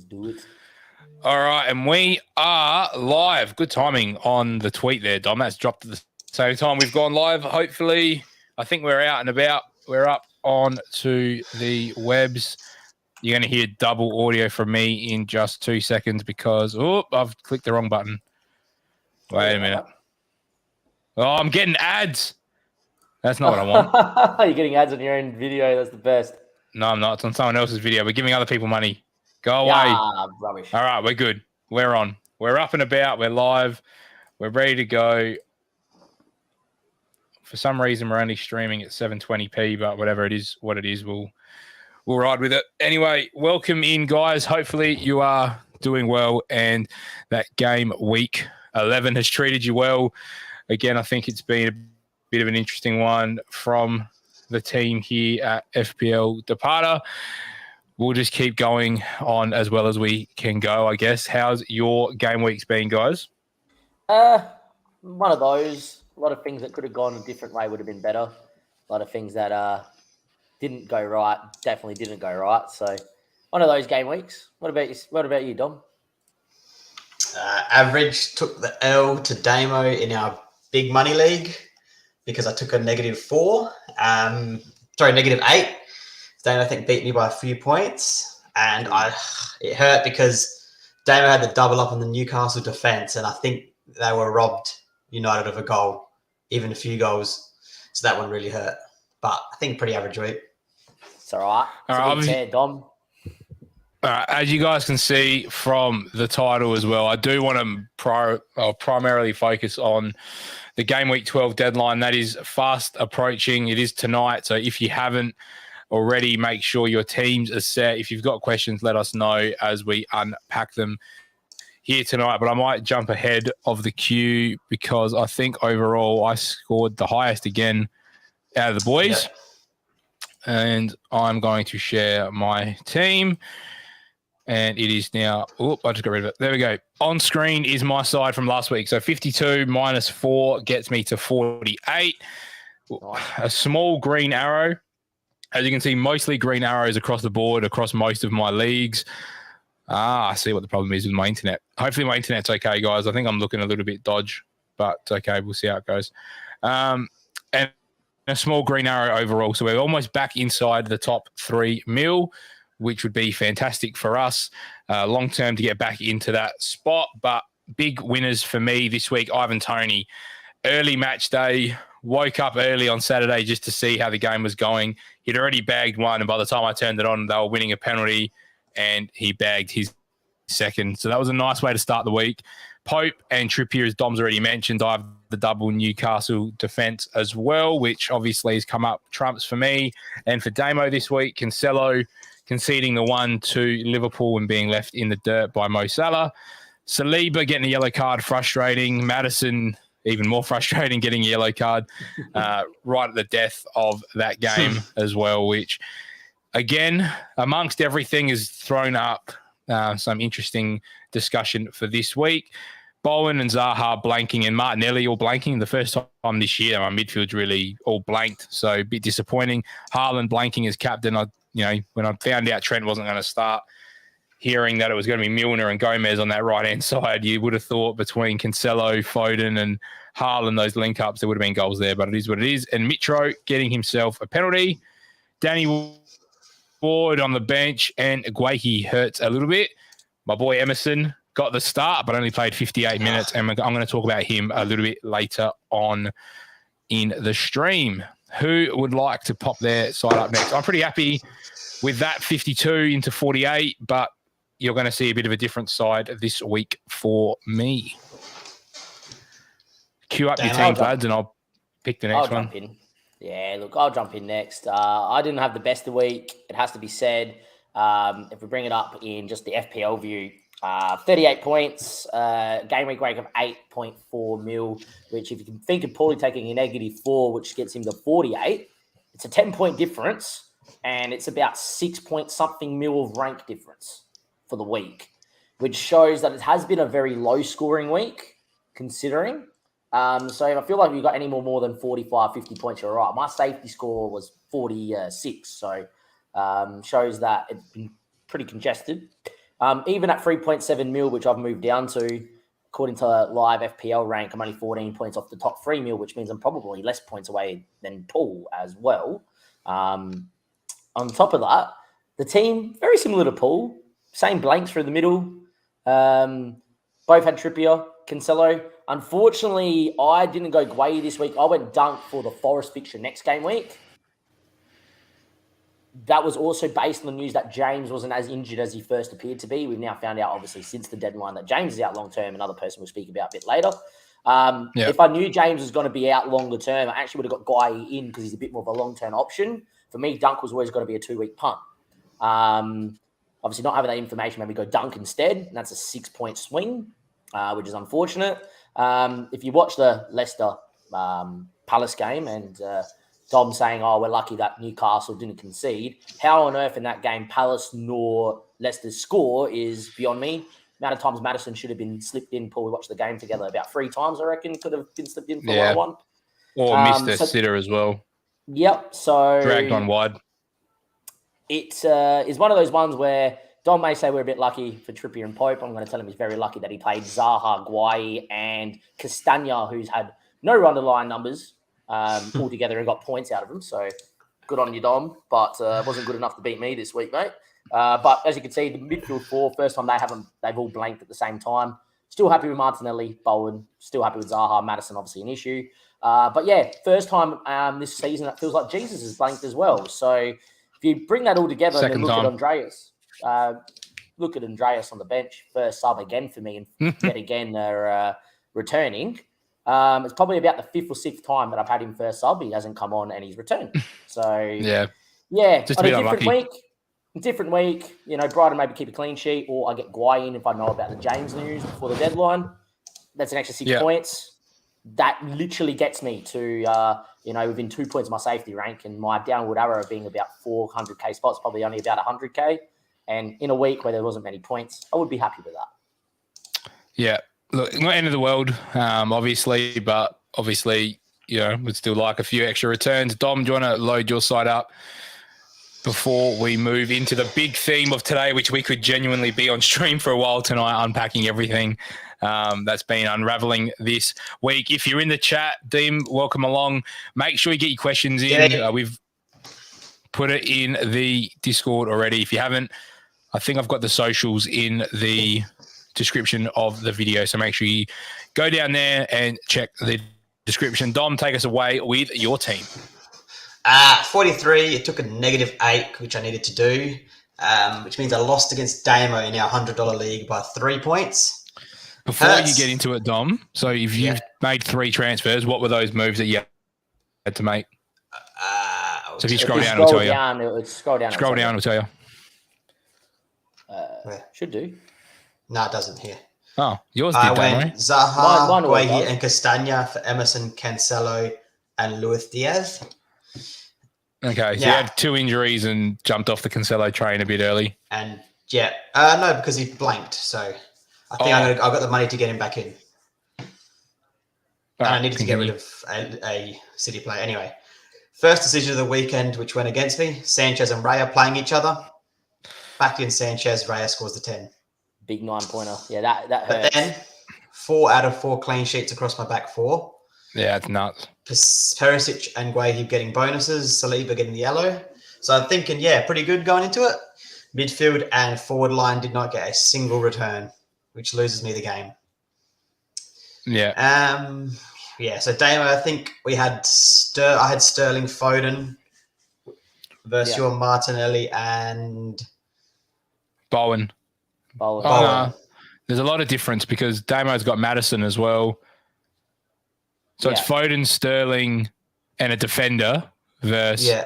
do it. All right, and we are live. Good timing on the tweet there, Dom. That's dropped at the same time we've gone live. Hopefully, I think we're out and about. We're up on to the webs. You're going to hear double audio from me in just 2 seconds because, I've clicked the wrong button. Wait a minute. Oh, I'm getting ads. That's not what I want. You're getting ads on your own video. That's the best. No, I'm not. It's on someone else's video. We're giving other people money. Go away. Yeah, rubbish. All right, we're good. We're on. We're up and about. We're live. We're ready to go. For some reason, we're only streaming at 720p, but whatever it is, what it is, we'll ride with it. Anyway, welcome in, guys. Hopefully you are doing well and that game week 11 has treated you well. Again, I think it's been a bit of an interesting one from the team here at FPL Departer. We'll just keep going on as well as we can go, I guess. How's your game weeks been, guys? One of those. A lot of things that could have gone a different way would have been better. A lot of things that didn't go right, definitely didn't go right. So one of those game weeks. What about you, Dom? Average took the L to Damo in our big money league because I took a -4. -8. Damo, I think, beat me by a few points, and it hurt because Damo had the double up on the Newcastle defence, and I think they were robbed United of a goal, even a few goals. So that one really hurt. But I think pretty average week. It's all right. It's fair, Dom. All right, as you guys can see from the title as well, I do want to primarily focus on the Game Week 12 deadline. That is fast approaching. It is tonight. So if you haven't already, make sure your teams are set. If you've got questions, let us know as we unpack them here tonight. But I might jump ahead of the queue because I think overall I scored the highest again out of the boys. Yep. And I'm going to share my team. And it is now, I just got rid of it. There we go. On screen is my side from last week. So 52 -4 gets me to 48. Nice. A small green arrow. As you can see, mostly green arrows across the board, across most of my leagues. I see what the problem is with my internet. Hopefully my internet's okay, guys. I think I'm looking a little bit dodge, but it's okay. We'll see how it goes. And a small green arrow overall. So we're almost back inside the top 3 mil, which would be fantastic for us long-term to get back into that spot. But big winners for me this week, Ivan Toney. Early match day, woke up early on Saturday just to see how the game was going. He'd already bagged one, and by the time I turned it on, they were winning a penalty, and he bagged his second. So that was a nice way to start the week. Pope and Trippier, as Dom's already mentioned, I have the double Newcastle defence as well, which obviously has come up trumps for me. And for Damo this week, Cancelo conceding the 1 to Liverpool and being left in the dirt by Mo Salah. Saliba getting a yellow card, frustrating. Madison, even more frustrating, getting a yellow card right at the death of that game as well, which, again, amongst everything, has thrown up some interesting discussion for this week. Bowen and Zaha blanking and Martinelli all blanking. The first time this year, my midfield's really all blanked, so a bit disappointing. Haaland blanking as captain. When I found out Trent wasn't going to start, hearing that it was going to be Milner and Gomez on that right-hand side, you would have thought between Cancelo, Foden and Haaland, those link-ups, there would have been goals there, but it is what it is. And Mitro getting himself a penalty. Danny Ward on the bench, and Guehi hurts a little bit. My boy Emerson got the start, but only played 58 minutes, and I'm going to talk about him a little bit later on in the stream. Who would like to pop their side up next? I'm pretty happy with that 52 into 48, but you're going to see a bit of a different side this week for me. Queue up your teams, lads, and I'll pick the next one. Jump in. Yeah, look, I'll jump in next. I didn't have the best of the week. It has to be said. If we bring it up in just the FPL view, 38 points, game week rank of 8.4 mil, which if you can think of Paulie taking a -4, which gets him to 48, it's a 10-point difference, and it's about 6-point-something mil of rank difference for the week, which shows that it has been a very low-scoring week, considering. So if I feel like we've got any more than 45, 50 points, you're right. My safety score was 46, so shows that it's been pretty congested. Even at 3.7 mil, which I've moved down to, according to live FPL rank, I'm only 14 points off the top 3 mil, which means I'm probably less points away than Paul as well. On top of that, the team, very similar to Paul, same blanks through the middle. Both had Trippier, Cancelo. Unfortunately, I didn't go Guay this week. I went Dunk for the Forest fixture next game week. That was also based on the news that James wasn't as injured as he first appeared to be. We've now found out, obviously, since the deadline that James is out long term. Another person we'll speak about a bit later. If I knew James was going to be out longer term, I actually would have got Guay in because he's a bit more of a long-term option. For me, Dunk was always going to be a 2-week punt. Obviously, not having that information made me go Dunk instead. And that's a 6-point swing, which is unfortunate. If you watch the Leicester Palace game and Dom saying, we're lucky that Newcastle didn't concede, how on earth in that game Palace nor Leicester score is beyond me. The amount of times Maddison should have been slipped in. Paul, we watched the game together about 3 times, I reckon, could have been slipped in for 1-1. Or missed a sitter as well. Yep. So dragged on wide. It is one of those ones where Don may say we're a bit lucky for Trippier and Pope. I'm going to tell him he's very lucky that he played Zaha, Guay, and Castagna, who's had no underlying numbers altogether and got points out of them. So good on you, Dom. But it wasn't good enough to beat me this week, mate. But as you can see, the midfield 4, first time they've all blanked at the same time. Still happy with Martinelli, Bowen. Still happy with Zaha, Maddison, obviously an issue. But yeah, first time this season it feels like Jesus is blanked as well. So if you bring that all together and then look at Andreas, on the bench, first sub again for me, and yet again they're returning. It's probably about the 5th or 6th time that I've had him first sub. He hasn't come on and he's returned. So yeah, just on a a unlucky. different week, Brighton maybe keep a clean sheet, or I get Guay in if I know about the James news before the deadline. That's an extra 6 points. That literally gets me to, within 2 points of my safety rank, and my downward arrow being about 400k spots, probably only about 100k. And in a week where there wasn't many points, I would be happy with that. Yeah. Look, not end of the world, obviously, but obviously, would still like a few extra returns. Dom, do you want to load your side up before we move into the big theme of today, which we could genuinely be on stream for a while tonight, unpacking everything that's been unraveling this week. If you're in the chat, Deem, welcome along. Make sure you get your questions in. We've put it in the Discord already. If you haven't, I think I've got the socials in the description of the video, so make sure you go down there and check the description. Dom, take us away with your team. 43, it took a -8, which I needed to do, which means I lost against Damo in our $100 league by 3 points. Before you get into it, Dom, so if you've made 3 transfers, what were those moves that you had to make? So if you scroll down, it'll tell you. Scroll down, it'll tell you. Should do. No, it doesn't here. Oh, yours did, I went Zaha, Guehi, and Castagna for Emerson, Cancelo, and Luis Diaz. Okay, so you had 2 injuries and jumped off the Cancelo train a bit early. And no, because he blanked. So I think I got the money to get him back in. And I needed to get rid of a City player. Anyway, first decision of the weekend, which went against me, Sanchez and Raya playing each other. Back in Sanchez, Raya scores the 10. Big 9-pointer. Yeah, that hurts. But then 4 out of 4 clean sheets across my back 4. Yeah, it's nuts. Perisic and Guehi getting bonuses, Saliba getting the yellow. So I'm thinking, pretty good going into it. Midfield and forward line did not get a single return, which loses me the game. Yeah. So Damo, I think we had I had Sterling, Foden versus your Martinelli and Bowen. There's a lot of difference because Damo's got Maddison as well. So it's Foden, Sterling, and a defender versus. Yeah.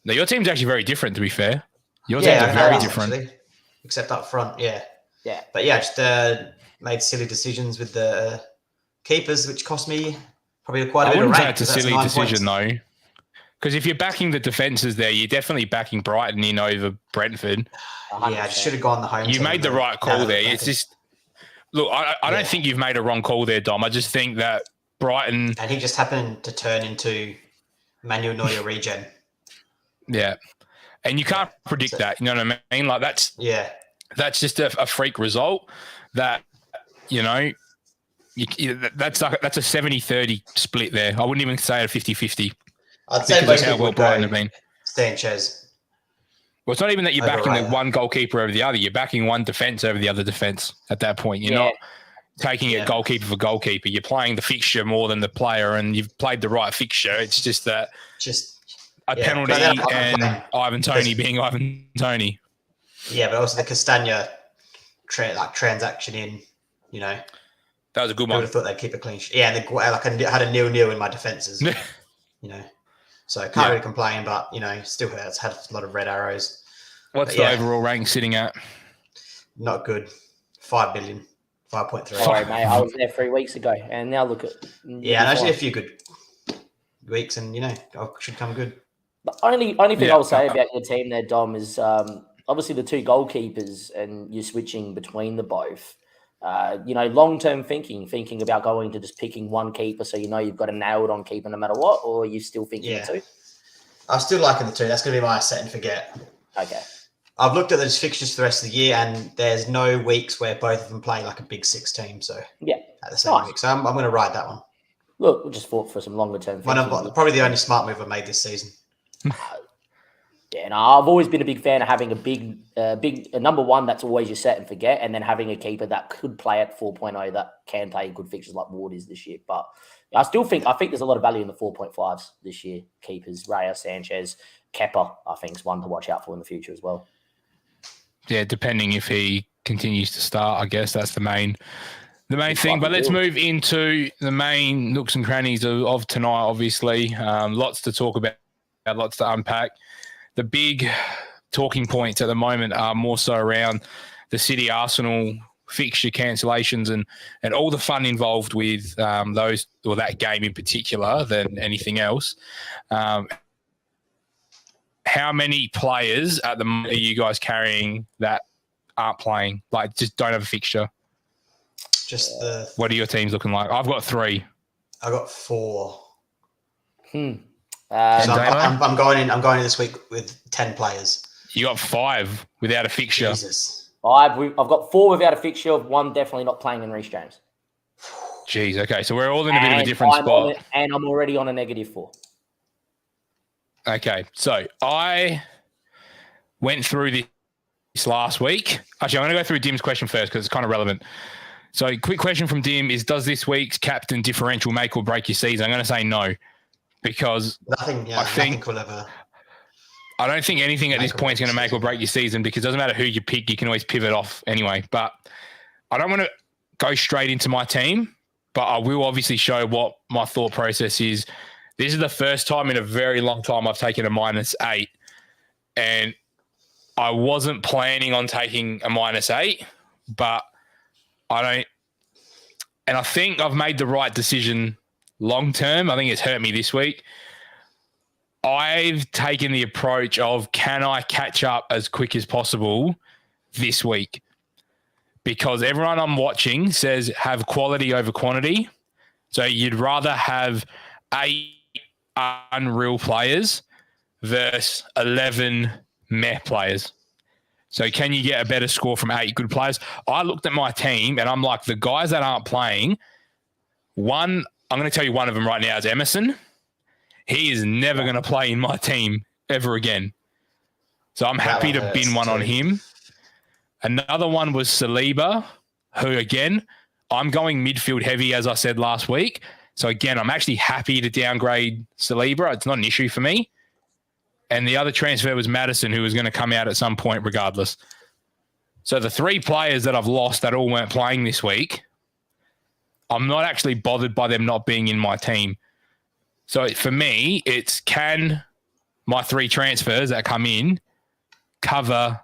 Now your team's actually very different, to be fair. Your teams are very different, actually, except up front. Yeah. But just made silly decisions with the keepers, which cost me probably quite a bit of rank. I wouldn't say it's a silly decision though, because if you're backing the defences there, you're definitely backing Brighton in over Brentford. 100%. I should have gone the home. You made the right call there. It's just look, I don't think you've made a wrong call there, Dom. I just think that Brighton and he just happened to turn into Manuel Neuer regen. Yeah, and you can't predict that. You know what I mean? Like that's that's just a freak result that, that's a 70-30 split there. I wouldn't even say a 50-50. I'd say most people would Brighton have been. Sanchez. Well, it's not even that you're backing Ryder. one goalkeeper over the other. You're backing one defence over the other defence at that point. You're not taking a goalkeeper for goalkeeper. You're playing the fixture more than the player, and you've played the right fixture. It's just that a penalty and Ivan Toney being Ivan Toney. Yeah, but also the Castagna transaction in, That was a good I one. would have thought they'd keep a clean sheet. Yeah, and I had a 0-0 in my defences. So I can't really complain, but still hurts. Had a lot of red arrows. What's the overall rank sitting at? Not good. 5 billion, 5.3. Sorry, mate. I was there 3 weeks ago, and now look at. Yeah, and actually a few good weeks, and I should come good. The only thing I'll say about your team there, Dom, is obviously the two goalkeepers, and you're switching between the both. Long-term thinking about going to just picking one keeper, so you've got a nailed on keeper no matter what, or are you still thinking the two? I'm still liking the two. That's going to be my set and forget. Okay. I've looked at those fixtures for the rest of the year, and there's no weeks where both of them play like a big six team. So at the same week, so I'm going to ride that one. Look, we just fought for some longer-term thinking. Probably the only smart move I made this season. Yeah, no, I've always been a big fan of having a number one that's always your set and forget, and then having a keeper that could play at 4.0 that can play good fixtures like Ward is this year. But I think there's a lot of value in the 4.5s this year. Keepers, Raya, Sanchez, Kepa, I think is one to watch out for in the future as well. Yeah, depending if he continues to start, I guess that's the main thing. But let's move into the main nooks and crannies of tonight. Obviously, lots to talk about, lots to unpack. The big talking points at the moment are more so around the City Arsenal fixture cancellations and all the fun involved with those, or that game in particular, than anything else. How many players at the moment are you guys carrying that aren't playing? Like, just don't have a fixture? What are your teams looking like? I've got 3. I got 4. So I'm going in this week with 10 players. You got 5 without a fixture. Jesus. I've got 4 without a fixture. 1 definitely not playing in Reece James. Jeez. Okay, so we're all in a bit of a different spot. And I'm already on a -4. Okay, so I went through this last week. Actually, I'm going to go through Dim's question first because it's kind of relevant. So, quick question from Dim is: does this week's captain differential make or break your season? I'm going to say no. Because nothing will ever. I don't think anything at this point is going to make or break your season, because it doesn't matter who you pick, you can always pivot off anyway. But I don't want to go straight into my team, but I will obviously show what my thought process is. This is the first time in a very long time I've taken a -8, and I wasn't planning on taking a -8, but I don't. And I think I've made the right decision long term. I think it's hurt me this week. I've taken the approach of, can I catch up as quick as possible this week? Because everyone I'm watching says have quality over quantity. So you'd rather have 8 unreal players versus 11 meh players. So can you get a better score from 8 good players? I looked at my team and I'm like, the guys that aren't playing, I'm going to tell you one of them right now is Emerson. He is never going to play in my team ever again. So I'm happy to bin one on him. Another one was Saliba, who, again, I'm going midfield heavy, as I said last week. So, again, I'm actually happy to downgrade Saliba. It's not an issue for me. And the other transfer was Maddison, who was going to come out at some point regardless. So the 3 players that I've lost that all weren't playing this week, I'm not actually bothered by them not being in my team. So for me, it's, can my 3 transfers that come in cover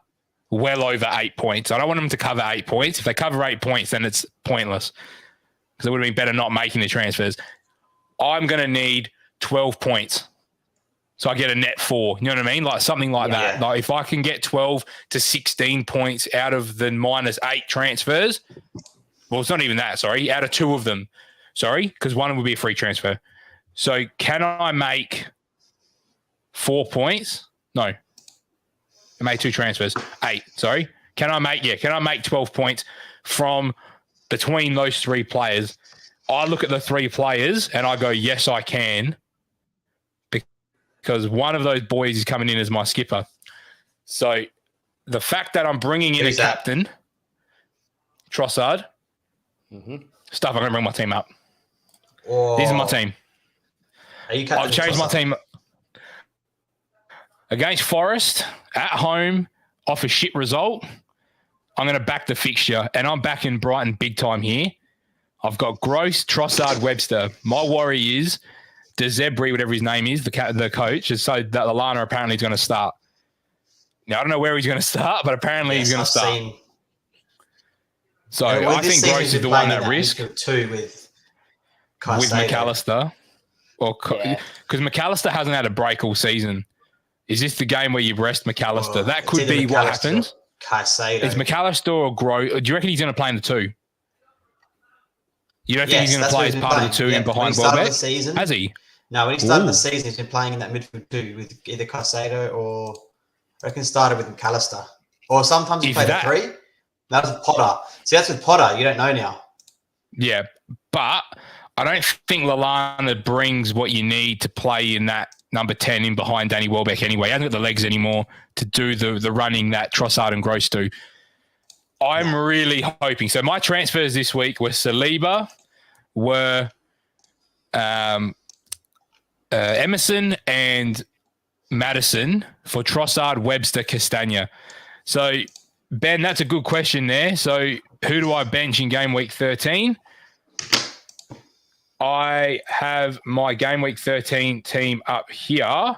well over 8 points? I don't want them to cover 8 points. If they cover 8 points, then it's pointless, because it would have been better not making the transfers. I'm going to need 12 points. So I get a net 4. You know what I mean? Like something like that. Yeah. Like if I can get 12 to 16 points out of the -8 transfers, well, it's not even that, sorry, out of 2 of them. Sorry, because one would be a free transfer. So can I make 4 points? No. I made 2 transfers. 8, sorry. Can I make 12 points from between those three players? I look at the three players and I go, yes, I can, because one of those boys is coming in as my skipper. So the fact that I'm bringing in a captain, Trossard, stuff, I'm going to bring my team up. Oh. This is my team. I've changed my team against Forest at home off a shit result. I'm going to back the fixture, and I'm backing Brighton big time here. I've got Gross, Trossard, Webster. My worry is Dezebri, whatever his name is, the coach, is so that Lallana apparently is going to start. Now, I don't know where he's going to start, but apparently he's going to start. So I think Gross is the one that risk. Too with McAllister. Because McAllister hasn't had a break all season. Is this the game where you rest McAllister? That could be what happens. Caicedo. Is McAllister or Gross? Do you reckon he's going to play in the two? You don't think he's going to play as part of the two in behind Welbeck? Has he? No, when he started the season, he's been playing in that midfield two with either Caicedo or I reckon started with McAllister. Or sometimes he played the three. That was with Potter. See, that's with Potter. You don't know now. Yeah, but I don't think Lallana brings what you need to play in that number 10 in behind Danny Welbeck anyway. He hasn't got the legs anymore to do the running that Trossard and Gross do. I'm really hoping. So my transfers this week were Saliba, were Emerson and Madison for Trossard, Webster, Castagna. So, Ben, that's a good question there. So who do I bench in game week 13? I have my game week 13 team up here,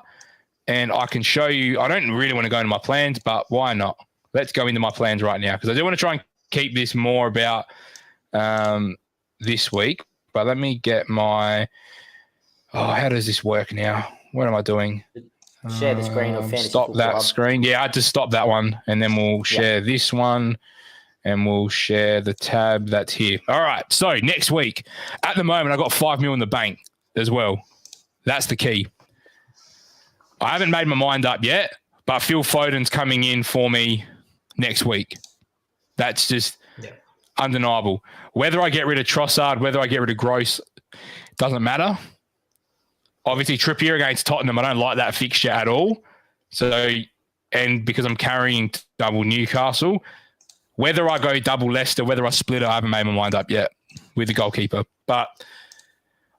and I can show you. I don't really want to go into my plans, but why not? Let's go into my plans right now, because I do want to try and keep this more about this week. But let me get my how does this work now? What am I doing? Share the screen of Fantasy Stop Football that Club. screen. Yeah, I had to stop that one, and then we'll share this one, and we'll share the tab that's here. All right, so next week. At the moment, I've got 5 mil in the bank as well. That's the key. I haven't made my mind up yet, but Phil Foden's coming in for me next week. That's just undeniable. Whether I get rid of Trossard, whether I get rid of Gross, doesn't matter. Obviously, Trippier against Tottenham, I don't like that fixture at all. So, and because I'm carrying double Newcastle, whether I go double Leicester, whether I split it, I haven't made my mind up yet with the goalkeeper. But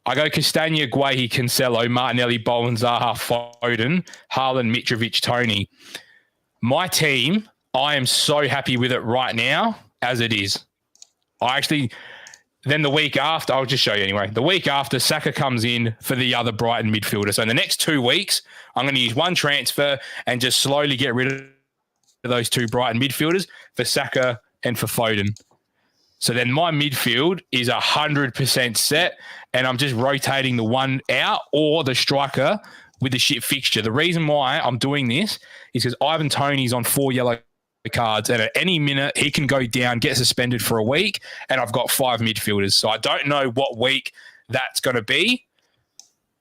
I go Castagna, Guehi, Cancelo, Martinelli, Bowen, Zaha, Foden, Haaland, Mitrovic, Tony. My team, I am so happy with it right now as it is. Then the week after, I'll just show you anyway. The week after, Saka comes in for the other Brighton midfielder. So in the next 2 weeks, I'm going to use one transfer and just slowly get rid of those two Brighton midfielders for Saka and for Foden. So then my midfield is 100% set, and I'm just rotating the one out or the striker with the shit fixture. The reason why I'm doing this is because Ivan Toney's on 4 yellow cards, and at any minute he can go down, get suspended for a week, and I've got 5 midfielders. So I don't know what week that's going to be.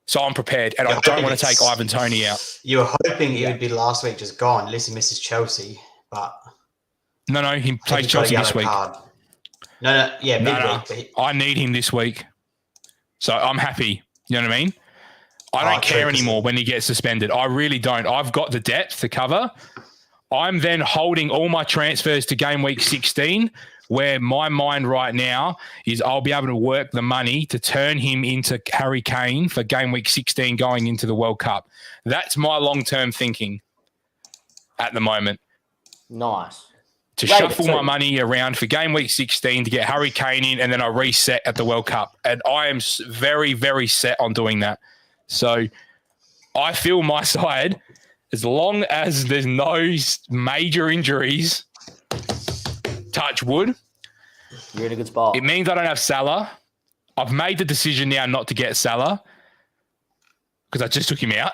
So I'm prepared, and I don't want to take Ivan Toney out. You were hoping it would be last week just gone, unless he misses Chelsea, but... No, he plays Chelsea this week. Midweek. No. I need him this week. So I'm happy. You know what I mean? I don't care anymore when he gets suspended. I really don't. I've got the depth to cover. I'm then holding all my transfers to game week 16, where my mind right now is I'll be able to work the money to turn him into Harry Kane for game week 16 going into the World Cup. That's my long-term thinking at the moment. Nice. To shuffle my money around for game week 16 to get Harry Kane in, and then I reset at the World Cup. And I am very, very set on doing that. So I feel my side, as long as there's no major injuries, touch wood, you're in a good spot. It means I don't have Salah. I've made the decision now not to get Salah because I just took him out.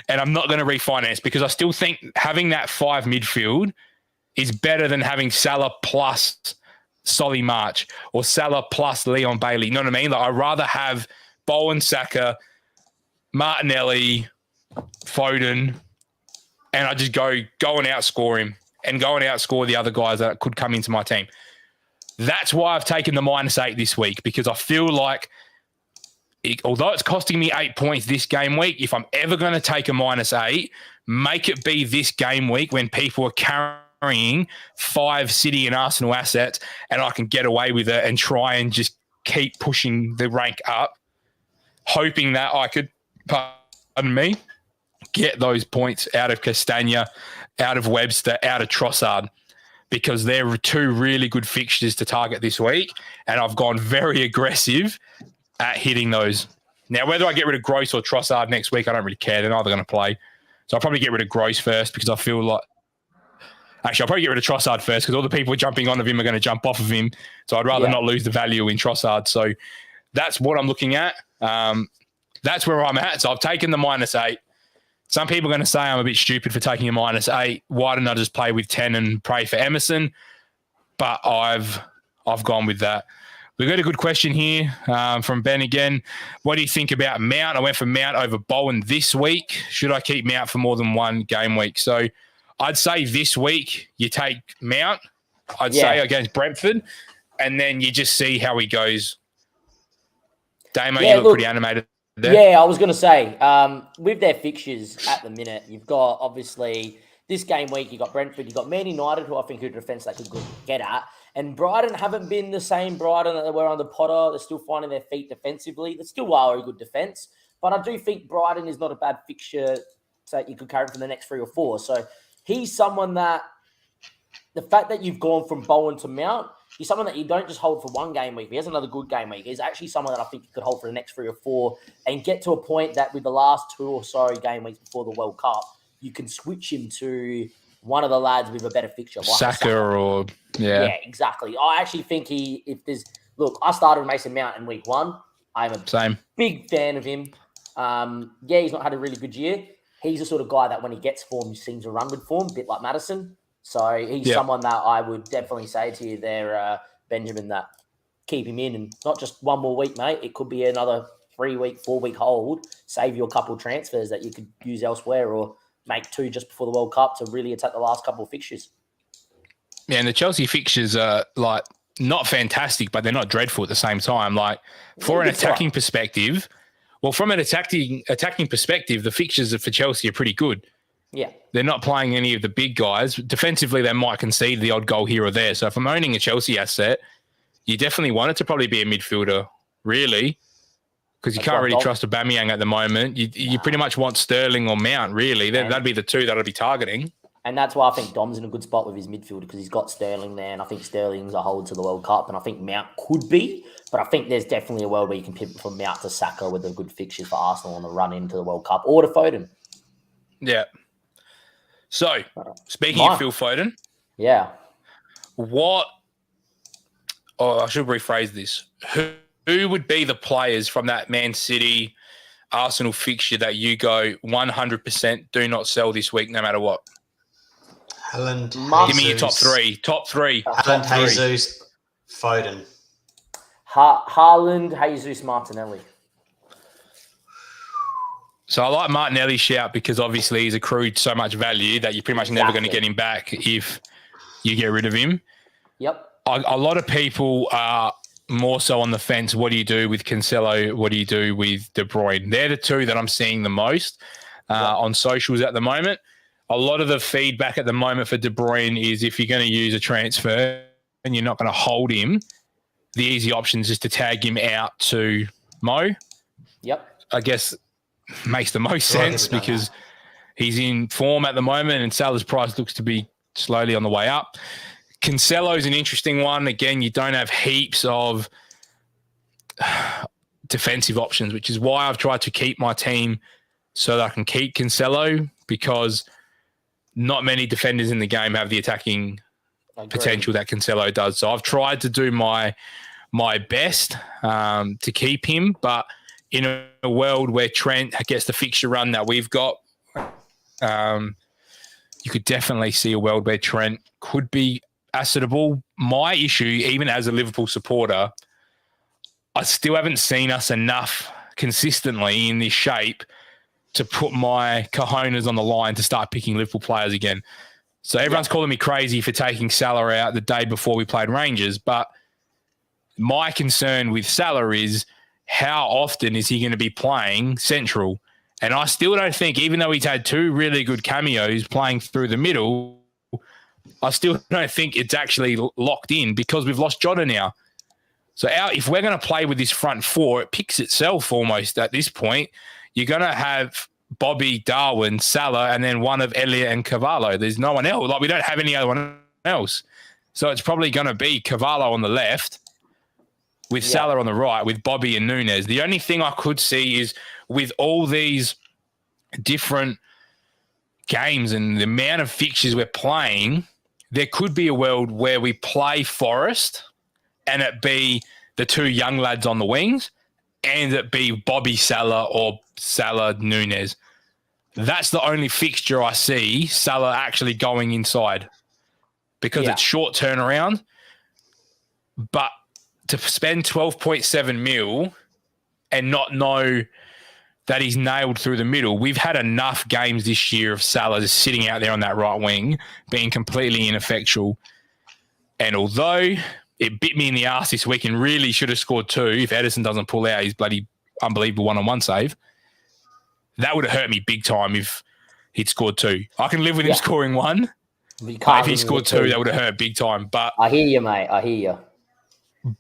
And I'm not going to refinance because I still think having that 5 midfield is better than having Salah plus Solly March or Salah plus Leon Bailey. You know what I mean? Like, I'd rather have Bowen, Saka, Martinelli, Foden, and I just go and outscore him. and go and outscore the other guys that could come into my team. That's why I've taken the -8 this week, because I feel like although it's costing me 8 points this game week, if I'm ever going to take a -8, make it be this game week when people are carrying 5 City and Arsenal assets and I can get away with it and try and just keep pushing the rank up, hoping that I could, pardon me, get those points out of Castagna, out of Webster, out of Trossard, because they're 2 really good fixtures to target this week, and I've gone very aggressive at hitting those. Now, whether I get rid of Gross or Trossard next week, I don't really care. They're neither going to play. So I'll probably get rid of Gross first, because I feel like... Actually, I'll probably get rid of Trossard first, because all the people jumping on of him are going to jump off of him. So I'd rather not lose the value in Trossard. So that's what I'm looking at. That's where I'm at. So I've taken the -8. Some people are going to say I'm a bit stupid for taking a -8. Why didn't I just play with 10 and pray for Emerson? But I've gone with that. We've got a good question here from Ben again. What do you think about Mount? I went for Mount over Bowen this week. Should I keep Mount for more than one game week? So I'd say this week you take Mount, I'd say, against Brentford, and then you just see how he goes. Damo, you look pretty animated there. Yeah, I was going to say, with their fixtures at the minute, you've got, obviously, this game week, you've got Brentford, you've got Man United, who I think are defence they could get at, and Brighton haven't been the same Brighton that they were under Potter. They're still finding their feet defensively. They still are a good defence, but I do think Brighton is not a bad fixture so you could carry for the next 3 or 4. So he's someone that, the fact that you've gone from Bowen to Mount, he's someone that you don't just hold for one game week. He has another good game week. He's actually someone that I think you could hold for the next 3 or 4 and get to a point that with the last 2 or so game weeks before the World Cup, you can switch him to one of the lads with a better fixture. Like Saka or... Yeah, exactly. I actually think I started Mason Mount in week 1. I'm a big fan of him. He's not had a really good year. He's the sort of guy that when he gets form, he seems to run with form, a bit like Maddison. So he's someone that I would definitely say to you there, Benjamin, that keep him in, and not just one more week, mate. It could be another 3-week, 4-week hold. Save you a couple of transfers that you could use elsewhere, or make 2 just before the World Cup to really attack the last couple of fixtures. Yeah, and the Chelsea fixtures are like not fantastic, but they're not dreadful at the same time. Like for an attacking perspective, from an attacking perspective, the fixtures for Chelsea are pretty good. Yeah. They're not playing any of the big guys. Defensively, they might concede the odd goal here or there. So if I'm owning a Chelsea asset, you definitely want it to probably be a midfielder, really, because you can't really trust Aubameyang at the moment. You pretty much want Sterling or Mount, really. That'd be the 2 that I'd be targeting. And that's why I think Dom's in a good spot with his midfield, because he's got Sterling there, and I think Sterling's a hold to the World Cup, and I think Mount could be, but I think there's definitely a world where you can pivot from Mount to Saka with a good fixtures for Arsenal on the run into the World Cup, or to Foden. Yeah. So, speaking of Phil Foden, I should rephrase this. Who would be the players from that Man City Arsenal fixture that you go 100% do not sell this week, no matter what? Haaland, give me your top 3. Top 3. Haaland, Jesus, Foden. Haaland, Jesus, Martinelli. So I like Martinelli's shout because obviously he's accrued so much value that you're pretty much never going to get him back if you get rid of him. Yep. A lot of people are more so on the fence. What do you do with Cancelo? What do you do with De Bruyne? They're the 2 that I'm seeing the most on socials at the moment. A lot of the feedback at the moment for De Bruyne is if you're going to use a transfer and you're not going to hold him, the easy option is just to tag him out to Mo. Yep. I guess makes the most sense because he's in form at the moment and Salah's price looks to be slowly on the way up. Cancelo's an interesting one. Again, you don't have heaps of defensive options, which is why I've tried to keep my team so that I can keep Cancelo, because not many defenders in the game have the attacking potential that Cancelo does. So I've tried to do my best to keep him, but in a world where Trent gets the fixture run that we've got, you could definitely see a world where Trent could be assetable. My issue, even as a Liverpool supporter, I still haven't seen us enough consistently in this shape to put my cojones on the line to start picking Liverpool players again. So everyone's calling me crazy for taking Salah out the day before we played Rangers. But my concern with Salah is how often is he going to be playing central? And I still don't think, even though he's had 2 really good cameos playing through the middle, I still don't think it's actually locked in because we've lost Jota now. So if we're going to play with this front 4, it picks itself almost at this point. You're going to have Bobby, Darwin, Salah, and then one of Elliott and Cavallo. There's no one else. Like, we don't have any other one else. So it's probably going to be Cavallo on the left with Salah on the right with Bobby and Núñez. The only thing I could see is with all these different games and the amount of fixtures we're playing, there could be a world where we play Forest and it be the 2 young lads on the wings and it be Bobby Salah or Salah Núñez. That's the only fixture I see Salah actually going inside because it's short turnaround. But to spend 12.7 mil and not know that he's nailed through the middle, we've had enough games this year of Salah just sitting out there on that right wing, being completely ineffectual. And although it bit me in the arse this week and really should have scored 2 if Edison doesn't pull out his bloody unbelievable one-on-one save, that would have hurt me big time if he'd scored 2. I can live with him scoring 1, but if he scored 2, that would have hurt big time. But I hear you, mate. I hear you.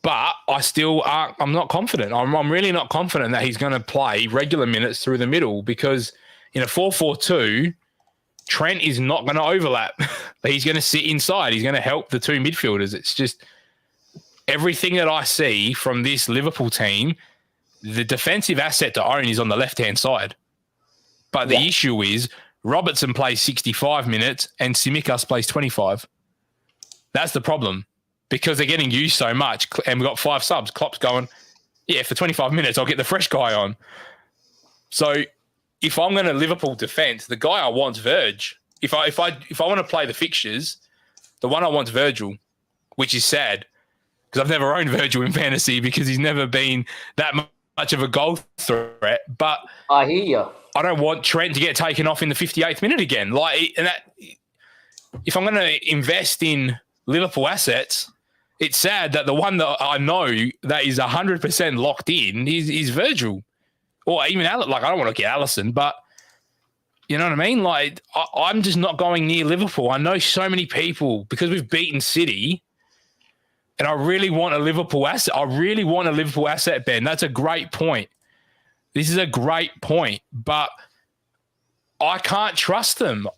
But I'm not confident. I'm really not confident that he's going to play regular minutes through the middle because in a 4-4-2, Trent is not going to overlap. He's going to sit inside. He's going to help the 2 midfielders. It's just everything that I see from this Liverpool team, the defensive asset to own is on the left-hand side. But the issue is Robertson plays 65 minutes and Tsimikas plays 25. That's the problem. Because they're getting used so much, and we've got 5 subs. Klopp's going, for 25 minutes, I'll get the fresh guy on. So if I'm going to Liverpool defence, the guy I want's Verge. If I want to play the fixtures, the one I want's Virgil, which is sad because I've never owned Virgil in fantasy because he's never been that much of a goal threat. But I hear you. I don't want Trent to get taken off in the 58th minute again. If I'm going to invest in Liverpool assets, it's sad that the one that I know that is 100% locked in is Virgil. Or even Alisson. Like, I don't want to get Alisson, but you know what I mean? Like, I'm just not going near Liverpool. I know so many people because we've beaten City, and I really want a Liverpool asset. Ben. That's a great point. This is a great point, but I can't trust them.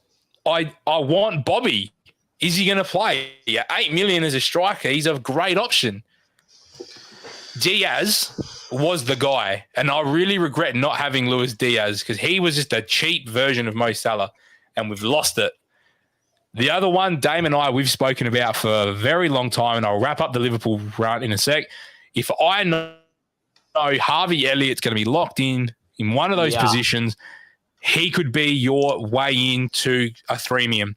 I want Bobby. Is he going to play? Yeah, 8 million as a striker. He's a great option. Diaz was the guy, and I really regret not having Luis Diaz because he was just a cheap version of Mo Salah, and we've lost it. The other one, Dame and I, we've spoken about for a very long time, and I'll wrap up the Liverpool rant in a sec. If I know Harvey Elliott's going to be locked in one of those positions, he could be your way into a threemium.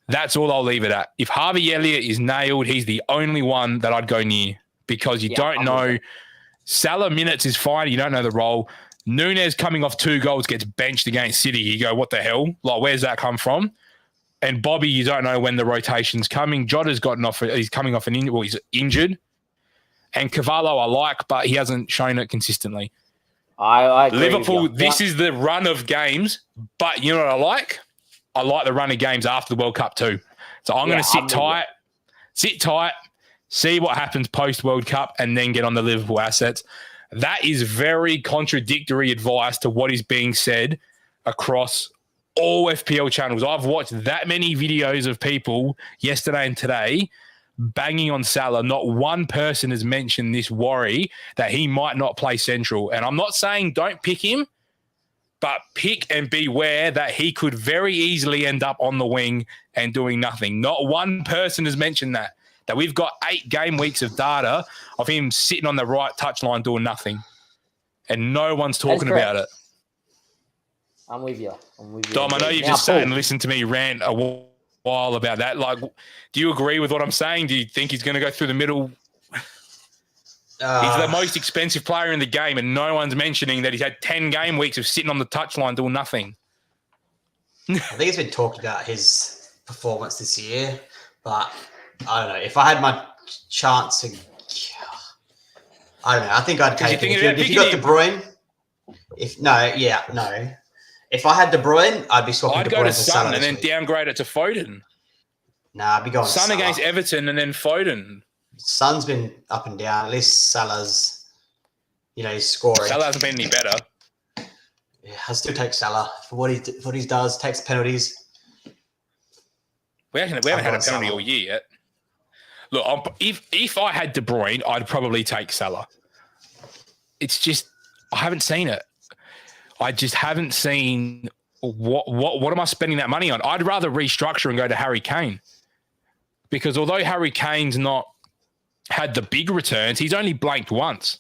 That's all I'll leave it at. If Harvey Elliott is nailed, he's the only one that I'd go near because you don't know. Salah minutes is fine. You don't know the role. Núñez coming off 2 goals gets benched against City. You go, what the hell? Like, where's that come from? And Bobby, you don't know when the rotation's coming. Jota's gotten off. He's coming off he's injured. And Cavallo I like, but he hasn't shown it consistently. I agree Liverpool, this is the run of games, but you know what I like? I like the run of games after the World Cup too. So I'm going to sit tight, see what happens post-World Cup, and then get on the Liverpool assets. That is very contradictory advice to what is being said across all FPL channels. I've watched that many videos of people yesterday and today banging on Salah. Not one person has mentioned this worry that he might not play central. And I'm not saying don't pick him, but pick and beware that he could very easily end up on the wing and doing nothing. Not one person has mentioned that we've got 8 game weeks of data of him sitting on the right touchline doing nothing. And no one's talking about it. I'm with you. Dom, I know you've just sat and listened to me rant a while about that. Like, do you agree with what I'm saying? Do you think he's going to go through the middle? He's the most expensive player in the game, and no one's mentioning that he's had 10 game weeks of sitting on the touchline doing nothing. I think he's been talking about his performance this year, but I don't know. If I had my chance to, I don't know. I think I'd take it. If you got De Bruyne, no. If I had De Bruyne, I'd be swapping I'd De go Bruyne to for Salah Son and then downgrade it to Foden. Nah, I'd be going Son Salah. against Everton and then Foden. Son's been up and down. At least Salah's, he's scoring. Salah hasn't been any better. Yeah, I still take Salah for what he does. Takes penalties. We haven't had a penalty all year yet. Look, if I had De Bruyne, I'd probably take Salah. It's just I haven't seen it. I just haven't seen what am I spending that money on? I'd rather restructure and go to Harry Kane, because although Harry Kane's not had the big returns, he's only blanked once.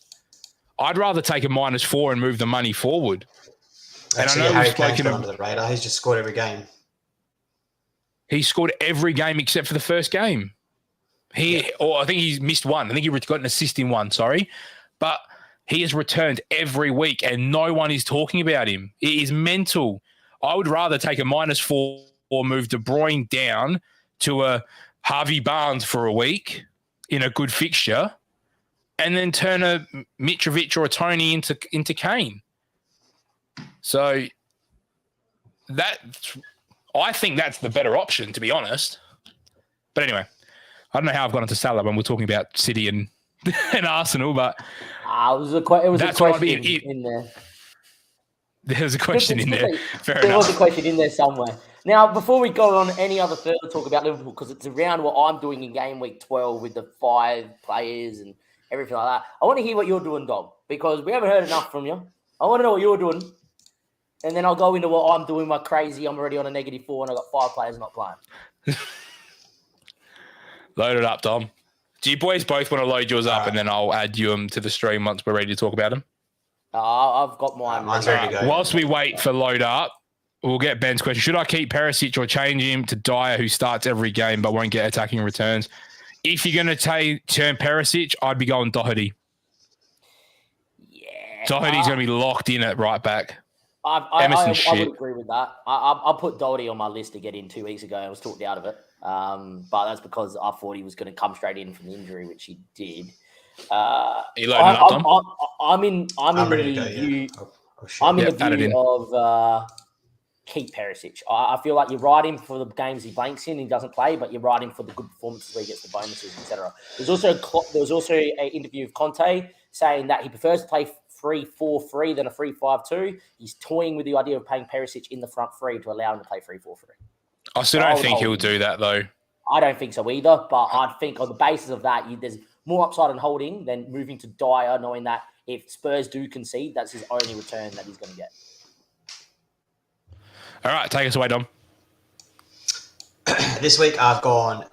I'd rather take a -4 and move the money forward. Actually, and I know Harry Kane's gone under the radar. He's just scored every game. He scored every game except for the first game. Or I think he's missed one. I think he got an assist in one, but he has returned every week and no one is talking about him. It is mental. I would rather take a -4 or move De Bruyne down to a Harvey Barnes for a week in a good fixture and then turn a Mitrovic or a Tony into Kane. So I think that's the better option, to be honest. But anyway, I don't know how I've gone into Salah when we're talking about City and Arsenal, but it was a question in there. There's a question in there. Fair there enough. was a question in there somewhere. Now, before we go on any other further talk about Liverpool, because it's around what I'm doing in game week 12 with the 5 players and everything like that, I want to hear what you're doing, Dom, because we haven't heard enough from you. I want to know what you're doing. And then I'll go into what I'm doing, my crazy. I'm already on a -4 and I've got 5 players not playing. Load it up, Dom. Do you boys both want to load yours up and then I'll add you to the stream once we're ready to talk about them? I've got mine. Mine's ready to go. Whilst we wait for load up, we'll get Ben's question. Should I keep Perisic or change him to Dyer, who starts every game but won't get attacking returns? If you're going to turn Perisic, I'd be going Doherty. Yeah. Doherty's going to be locked in at right back. I would agree with that. I put Doherty on my list to get in 2 weeks ago. I was talked out of it. But that's because I thought he was going to come straight in from the injury, which he did. You loading up, Tom? I'm in the view of keep Perisic. I feel like you ride him for the games he blanks in, he doesn't play, but you ride him for the good performances where he gets the bonuses, etc. There was also an interview with Conte saying that he prefers to play 3-4-3 than a 3-5-2. He's toying with the idea of playing Perisic in the front three to allow him to play 3-4-3. I still don't think he'll do that, though. I don't think so either, but I think on the basis of that, there's more upside in holding than moving to Dyer, knowing that if Spurs do concede, that's his only return that he's going to get. All right, take us away, Dom. This week I've gone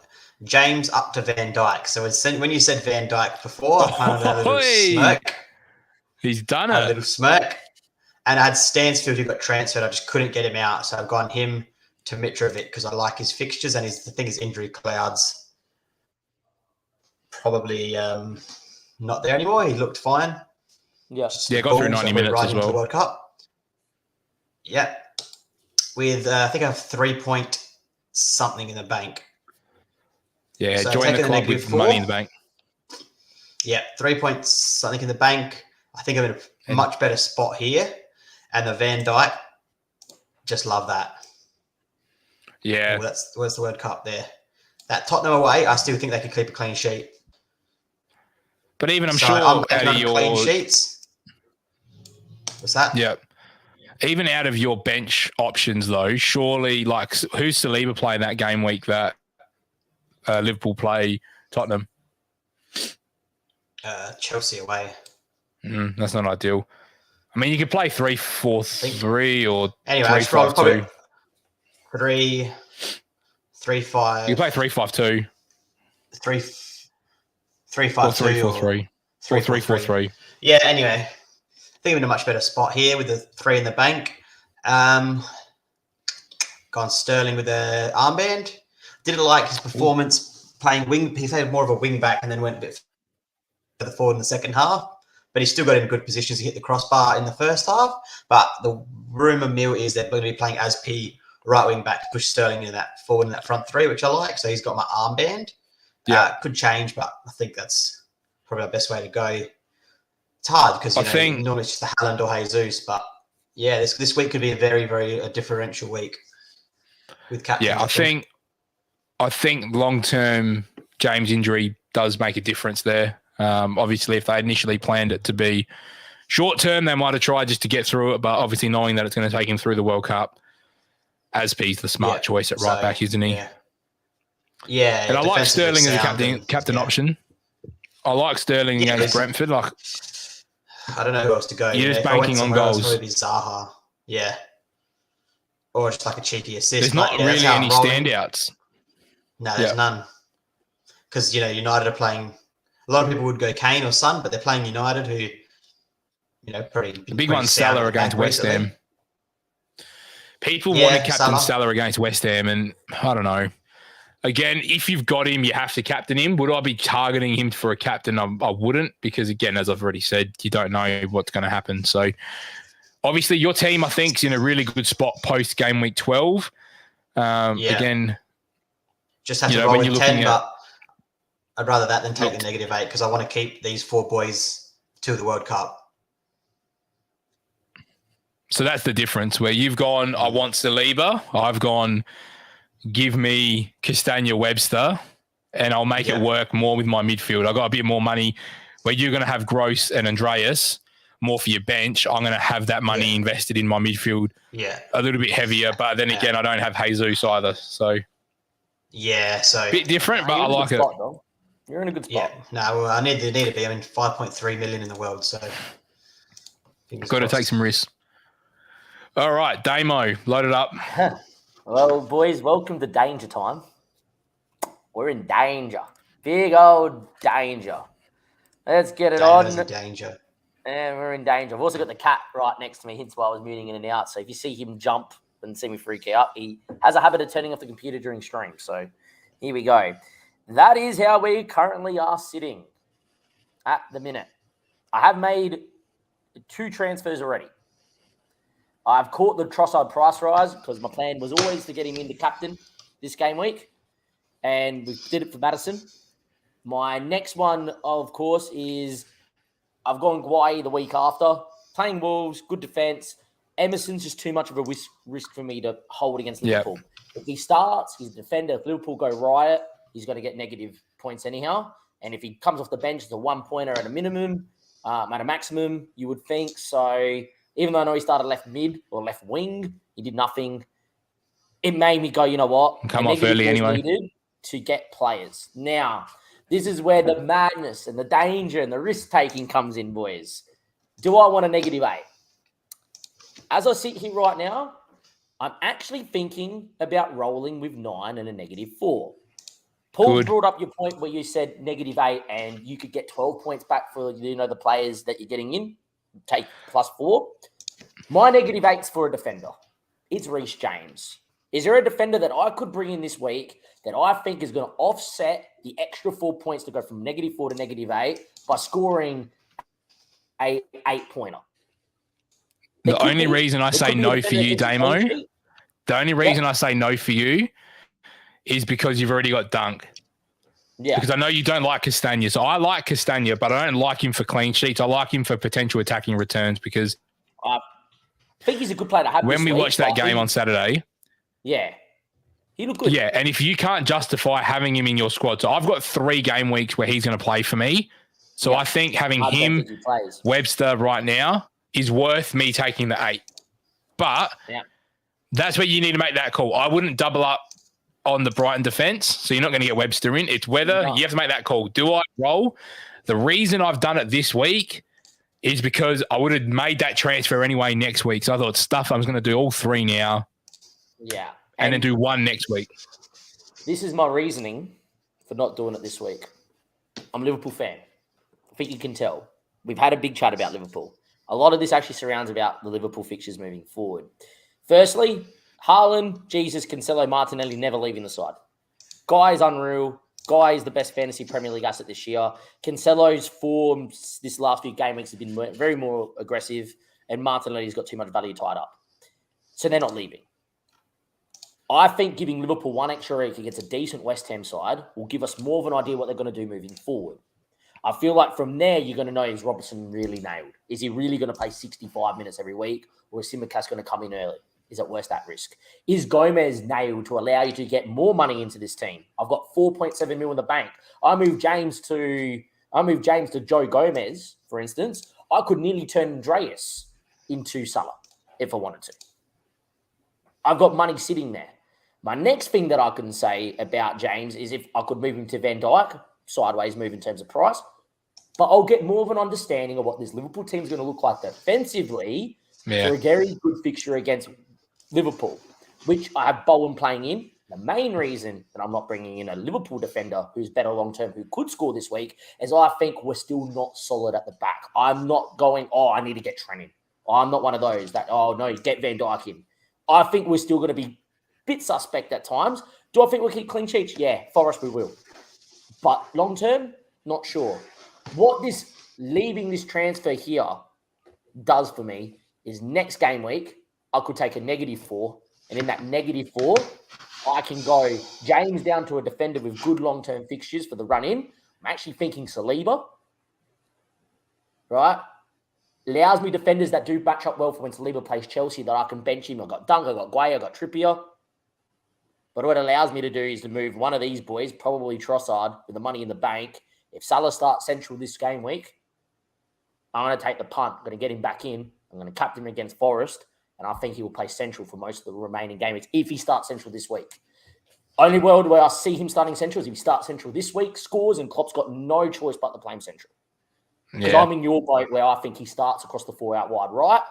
James up to Van Dijk. So when you said Van Dijk before, I kind of had a little smirk. He's done it. A little smirk. And I had Stansfield who got transferred. I just couldn't get him out. So I've gone him to Mitrovic because I like his fixtures and his injury clouds probably not there anymore. He looked fine. Yeah, got through 90 minutes as well. The World Cup. Yeah. With, I think I have 3 something in the bank. Yeah, so join the club with 4. Money in the bank. Yeah, 3 something in the bank. I think I'm in a much better spot here. And the Van Dijk, just love that. Yeah. Where's the World Cup there? That Tottenham away, I still think they could keep a clean sheet. But even I'm sure I'm out of your clean sheets. What's that? Yeah. Even out of your bench options, though, surely, like, who's Saliba playing that game week that Liverpool play Tottenham? Chelsea away. That's not ideal. I mean, you could play 3-4-3 or anyway, 3-5-2. 3-5. You play 3-5-2. 3-5-2 or 3-4-3. 3-4-3. Yeah, anyway. I think I'm in a much better spot here with the 3 in the bank. Gone Sterling with the armband. Didn't like his performance playing wing. He played more of a wing back and then went a bit further forward in the second half. But he still got in good positions to hit the crossbar in the first half. But the rumour mill is they're going to be playing Aspi right wing back to push Sterling forward in that front three, which I like. So he's got my armband. Yeah. Could change, but I think that's probably our best way to go. It's hard because normally it's just the Haaland or Jesus, but yeah, this week could be a very, very differential week with captains. Yeah, I think long-term James injury does make a difference there. Obviously, if they initially planned it to be short-term, they might have tried just to get through it, but obviously knowing that it's going to take him through the World Cup, Aspie's the smart choice at right back, isn't he? Yeah. And I like Sterling as a captain option. I like Sterling against Brentford. Like, I don't know who else to go. You're just banking on goals. Probably be Zaha. Yeah. Or just like a cheeky assist. There's not really any standouts. No, there's none. Because, United are playing... A lot of people would go Kane or Son, but they're playing United who, pretty... The big one's Salah against West Ham. People want to captain Salah against West Ham, and I don't know. Again, if you've got him, you have to captain him. Would I be targeting him for a captain? I wouldn't, because, again, as I've already said, you don't know what's going to happen. So, obviously, your team, I think, is in a really good spot post game week 12. Again, just have to roll with 10, but I'd rather that than take the -8 because I want to keep these 4 boys to the World Cup. So that's the difference where you've gone, I want Saliba. I've gone, give me Castagna Webster, and I'll make it work more with my midfield. I've got a bit more money where you're going to have Gross and Andreas more for your bench. I'm going to have that money invested in my midfield a little bit heavier. But then again, I don't have Jesus either. So, so bit different, but I like it. You're in a good spot. Yeah. No, I need to be. I'm in 5.3 million in the world. So, got to take some risks. All right, Damo, load it up. Well, boys, welcome to danger time. We're in danger. Big old danger. Let's get it on. Danger. And we're in danger. I've also got the cat right next to me, hence why I was muting in and out. So if you see him jump and see me freak out, he has a habit of turning off the computer during stream. So here we go. That is how we currently are sitting at the minute. I have made 2 transfers already. I've caught the Trossard price rise because my plan was always to get him into captain this game week. And we did it for Madison. My next one, of course, is I've gone Guai the week after. Playing Wolves, good defense. Emerson's just too much of a risk for me to hold against Liverpool. If he starts, he's a defender. If Liverpool go riot, he's going to get negative points anyhow. And if he comes off the bench, it's a 1-pointer at a minimum, at a maximum, you would think. So even though I know he started left mid or left wing, he did nothing. It made me go, you know what? Come off early anyway. Needed to get players. Now, this is where the madness and the danger and the risk-taking comes in, boys. Do I want a -8? As I sit here right now, I'm actually thinking about rolling with 9 and a -4. Paul brought up your point where you said -8 and you could get 12 points back for the players that you're getting in. Take +4. My -8's for a defender. It's Reece James. Is there a defender that I could bring in this week that I think is going to offset the extra 4 points to go from -4 to -8 by scoring a 8-pointer? The only reason I say no for you, Damo, the only reason I say no for you is because you've already got Dunk. Yeah. Because I know you don't like Castagna. So I like Castagna, but I don't like him for clean sheets. I like him for potential attacking returns because I think he's a good player to have. When we watched that game on Saturday. Yeah. He looked good. Yeah. And if you can't justify having him in your squad, so I've got 3 game weeks where he's going to play for me. So I think having him, Webster right now is worth me taking the 8. But that's where you need to make that call. I wouldn't double up on the Brighton defense, so you're not going to get Webster in. It's whether you have to make that call. Do I roll? The reason I've done it this week is because I would have made that transfer anyway next week. So I thought, stuff, I'm just going to do all 3 now. Yeah. And then do 1 next week. This is my reasoning for not doing it this week. I'm a Liverpool fan. I think you can tell. We've had a big chat about Liverpool. A lot of this actually surrounds about the Liverpool fixtures moving forward. Firstly, Haaland, Jesus, Cancelo, Martinelli never leaving the side. Guy is unreal. Guy is the best fantasy Premier League asset this year. Cancelo's form this last few game weeks has been very more aggressive, and Martinelli's got too much value tied up. So they're not leaving. I think giving Liverpool one extra week against a decent West Ham side will give us more of an idea what they're going to do moving forward. I feel like from there, you're going to know, is Robertson really nailed? Is he really going to play 65 minutes every week? Or is Simicast going to come in early? Is at worst at risk? Is Gomez nailed to allow you to get more money into this team? I've got 4.7 mil in the bank. I moved James to Joe Gomez, for instance. I could nearly turn Andreas into Salah if I wanted to. I've got money sitting there. My next thing that I can say about James is if I could move him to Van Dijk, sideways move in terms of price, but I'll get more of an understanding of what this Liverpool team is going to look like defensively for a very good fixture against Liverpool, which I have Bowen playing in. The main reason that I'm not bringing in a Liverpool defender who's better long-term, who could score this week, is I think we're still not solid at the back. I'm not going, I need to get Trent in. I'm not one of those that, no, get Van Dijk in. I think we're still going to be a bit suspect at times. Do I think we'll keep clean sheets? Yeah, Forest we will. But long-term, not sure. What this leaving this transfer here does for me is next game week, I could take a -4. And in that -4, I can go James down to a defender with good long-term fixtures for the run-in. I'm actually thinking Saliba, right? Allows me defenders that do match up well for when Saliba plays Chelsea that I can bench him. I've got Dunk, I've got Gueye, I've got Trippier. But what it allows me to do is to move one of these boys, probably Trossard, with the money in the bank. If Salah starts central this game week, I'm going to take the punt. I'm going to get him back in. I'm going to captain him against Forest. And I think he will play central for most of the remaining game weeks if he starts central this week. Only world where I see him starting central is if he starts central this week, scores, and Klopp's got no choice but to play him central. Because I'm in your boat where I think he starts across the 4 out wide right.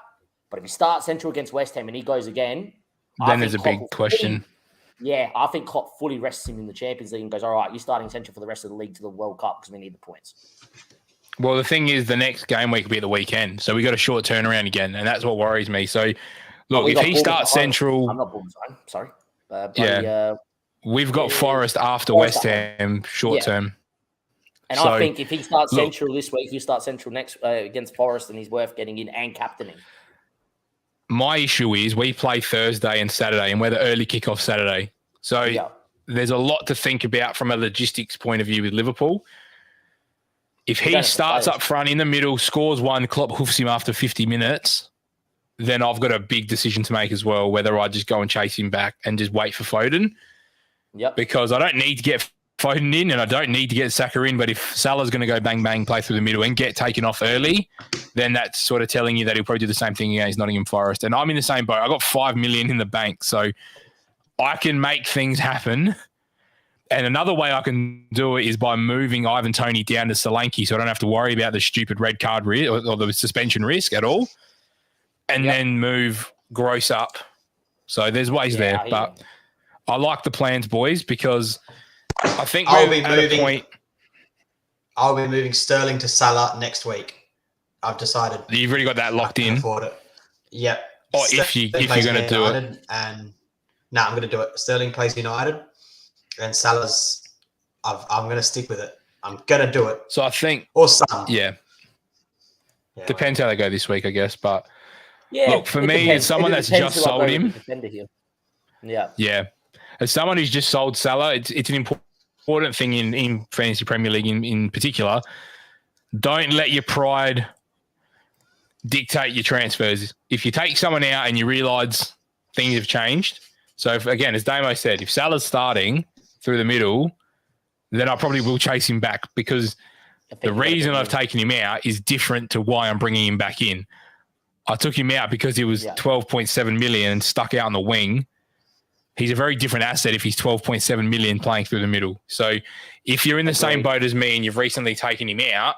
But if he starts central against West Ham and he goes again, then there's a big question. I think Klopp fully rests him in the Champions League and goes, all right, you're starting central for the rest of the league to the World Cup because we need the points. Well, the thing is, the next game week will be at the weekend. So we got a short turnaround again, and that's what worries me. So, look, if he starts central... I'm not Bournemouth, sorry. We've got Forest after West Ham, short term. And so, I think if he starts central this week, he'll start central next against Forest, and he's worth getting in and captaining. My issue is we play Thursday and Saturday, and we're the early kickoff Saturday. So there's a lot to think about from a logistics point of view with Liverpool. If he starts up front in the middle, scores one, Klopp hoofs him after 50 minutes, then I've got a big decision to make as well, whether I just go and chase him back and just wait for Foden. Because I don't need to get Foden in and I don't need to get Saka in, but if Salah's going to go bang, bang, play through the middle and get taken off early, then that's sort of telling you that he'll probably do the same thing against Nottingham Forest. And I'm in the same boat. I got 5 million in the bank, so I can make things happen. And another way I can do it is by moving Ivan Toney down to Solanke so I don't have to worry about the stupid red card risk or the suspension risk at all. And then move Gross up. So there's ways there. But I like the plans, boys, because I think I'll be moving Sterling to Salah next week. I've decided. You've already got that locked in. Afford it. Yep. Or if you're going to do it. And I'm going to do it. Sterling plays United. And Salah's, I'm going to stick with it. I'm going to do it. So I think... Or Son. Yeah. Depends how they go this week, I guess. But look, for me, as someone that's just sold him... Yeah. As someone who's just sold Salah, it's an important thing in Fantasy Premier League in particular. Don't let your pride dictate your transfers. If you take someone out and you realise things have changed... So, again, as Damo said, if Salah's starting through the middle, then I probably will chase him back because the reason I've taken him out is different to why I'm bringing him back in. I took him out because he was 12.7 million and stuck out on the wing. He's a very different asset if he's 12.7 million playing through the middle. So if you're in the same boat as me and you've recently taken him out,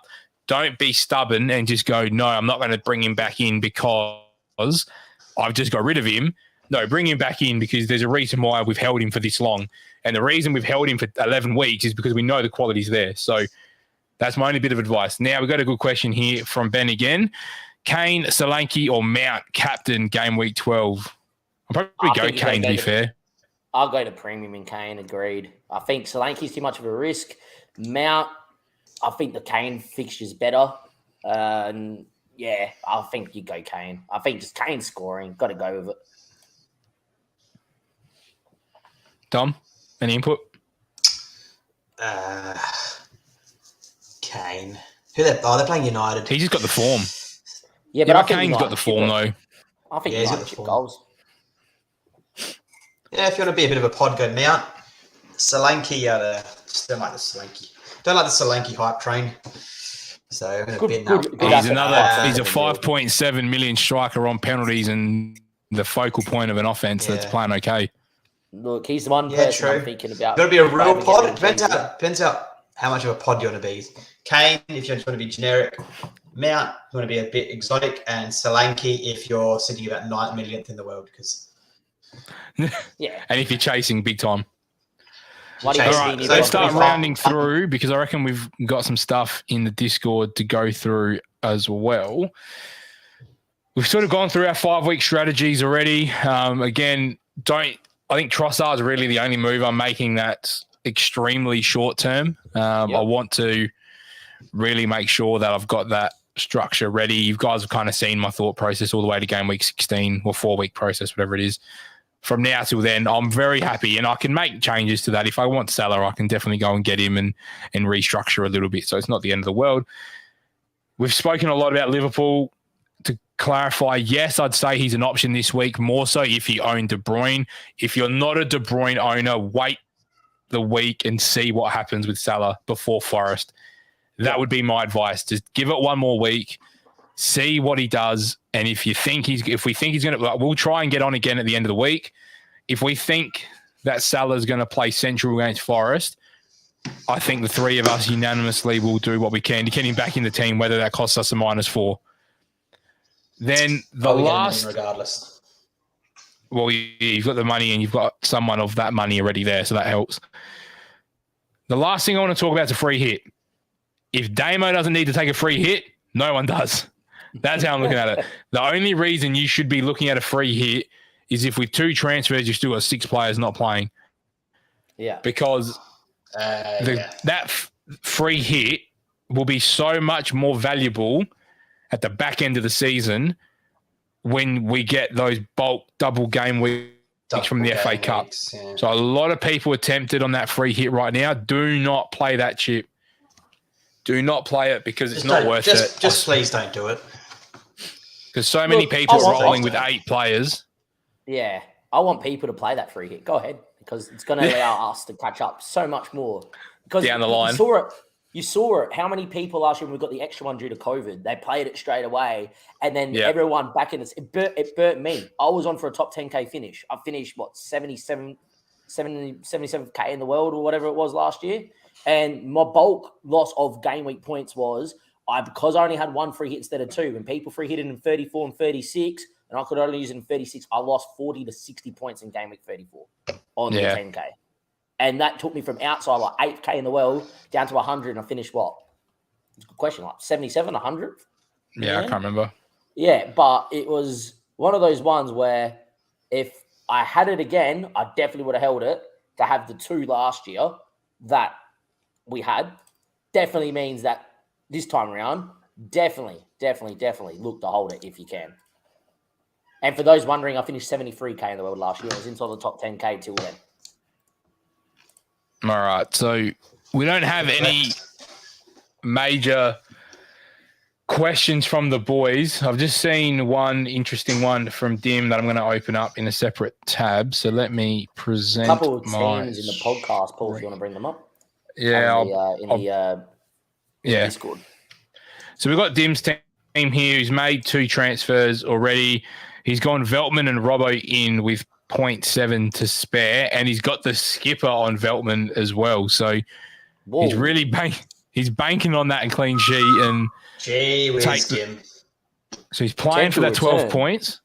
don't be stubborn and just go, no, I'm not going to bring him back in because I've just got rid of him. No, bring him back in because there's a reason why we've held him for this long. And the reason we've held him for 11 weeks is because we know the quality's there. So that's my only bit of advice. Now, we've got a good question here from Ben again. Kane, Solanke, or Mount captain game week 12? I'll probably go Kane, to be fair. I'll go to premium in Kane, agreed. I think Solanke's too much of a risk. Mount, I think the Kane fixture's better. I think you go Kane. I think just Kane scoring, got to go with it. Dom, any input? Kane. They're playing United. He's just got the form. Yeah, but I think Kane's got the form, though. I think he's got United the chip form. goals. Yeah, if you want to be a bit of a pod, go Mount. Solanke out there. Just don't like the Solanke. Don't like the Solanke hype train. So I'm going to bin that. He's a 5.7 million striker on penalties and the focal point of an offense that's playing okay. Look, he's the one person I'm thinking about. Got to be a real pod. Depends out how much of a pod you want to be. Kane, if you want to be generic. Mount, you want to be a bit exotic. And Solanke, if you're sitting about 9 millionth in the world. Yeah. And if you're chasing big time. All right, let's start rounding through because I reckon we've got some stuff in the Discord to go through as well. We've sort of gone through our 5-week strategies already. Again, I think Trossard's really the only move I'm making that's extremely short term. I want to really make sure that I've got that structure ready. You guys have kind of seen my thought process all the way to game week 16 or 4-week process, whatever it is. From now till then, I'm very happy and I can make changes to that. If I want Salah, I can definitely go and get him and restructure a little bit. So it's not the end of the world. We've spoken a lot about Liverpool. To clarify, yes, I'd say he's an option this week, more so if you own De Bruyne. If you're not a De Bruyne owner, wait the week and see what happens with Salah before Forest. That would be my advice. Just give it one more week, see what he does. And if we think he's going to, we'll try and get on again at the end of the week. If we think that Salah's going to play central against Forest, I think the three of us unanimously will do what we can to get him back in the team, whether that costs us a -4. Then the last, regardless. Well, you've got the money and you've got someone of that money already there, so that helps. The last thing I want to talk about is a free hit. If Damo doesn't need to take a free hit, no one does. That's how I'm looking at it. The only reason you should be looking at a free hit is if with 2 transfers, you've still got 6 players not playing. Yeah. Because that free hit will be so much more valuable at the back end of the season when we get those bulk double game weeks from the FA Cup. Yeah. So a lot of people are tempted on that free hit right now. Do not play that chip. Do not play it because it's not worth it. Just please don't do it. Because so many people are rolling with 8 players. Yeah. I want people to play that free hit. Go ahead. Because it's going to allow us to catch up so much more. Because down the line. You saw it. How many people last year when we got the extra one due to COVID, they played it straight away. And then everyone back in this, it burnt me. I was on for a top 10K finish. I finished, 77K in the world or whatever it was last year. And my bulk loss of game week points was because I only had 1 free hit instead of 2. When people free hit it in 34 and 36, and I could only use it in 36, I lost 40 to 60 points in game week 34 on the 10K. And that took me from outside 8K in the world down to 100. And I finished what? It's a good question. 77, 100? Yeah, I can't remember. Yeah, but it was one of those ones where if I had it again, I definitely would have held it. To have the 2 last year that we had definitely means that this time around, definitely look to hold it if you can. And for those wondering, I finished 73K in the world last year. I was inside the top 10K till then. All right. So we don't have any major questions from the boys. I've just seen one interesting one from Dim that I'm going to open up in a separate tab. So let me present a couple of teams in the podcast, Paul, if you want to bring them up. Yeah. In the Discord. So we've got Dim's team here who's made 2 transfers already. He's gone Veltman and Robbo in with 0.7 to spare, and he's got the skipper on Veltman as well. So he's really banking on that and clean sheet. And Jim. So he's playing for that 12 points.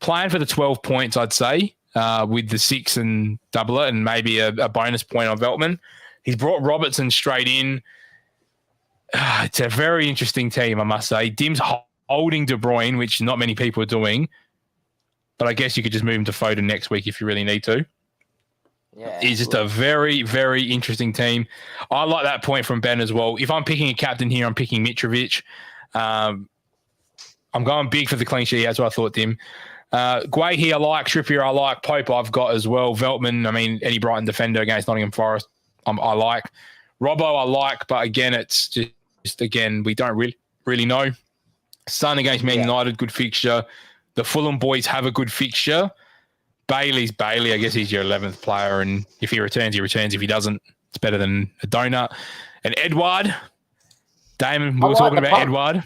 Playing for the 12 points, I'd say, with the 6 and double it and maybe a bonus point on Veltman. He's brought Robertson straight in. It's a very interesting team, I must say. Dim's holding De Bruyne, which not many people are doing. But I guess you could just move him to Foden next week if you really need to. Yeah, he's just a very, very interesting team. I like that point from Ben as well. If I'm picking a captain here, I'm picking Mitrovic. I'm going big for the clean sheet. That's what I thought, Dim. Guay here, I like. Trippier, I like. Pope, I've got as well. Veltman, I mean, any Brighton defender against Nottingham Forest, I like. Robbo, I like, but again, it's just again, we don't really know. Son against Man United, good fixture. The Fulham boys have a good fixture. Bailey's Bailey. I guess he's your 11th player, and if he returns, he returns. If he doesn't, it's better than a donut. And Edward, Damon, we were talking about Edward.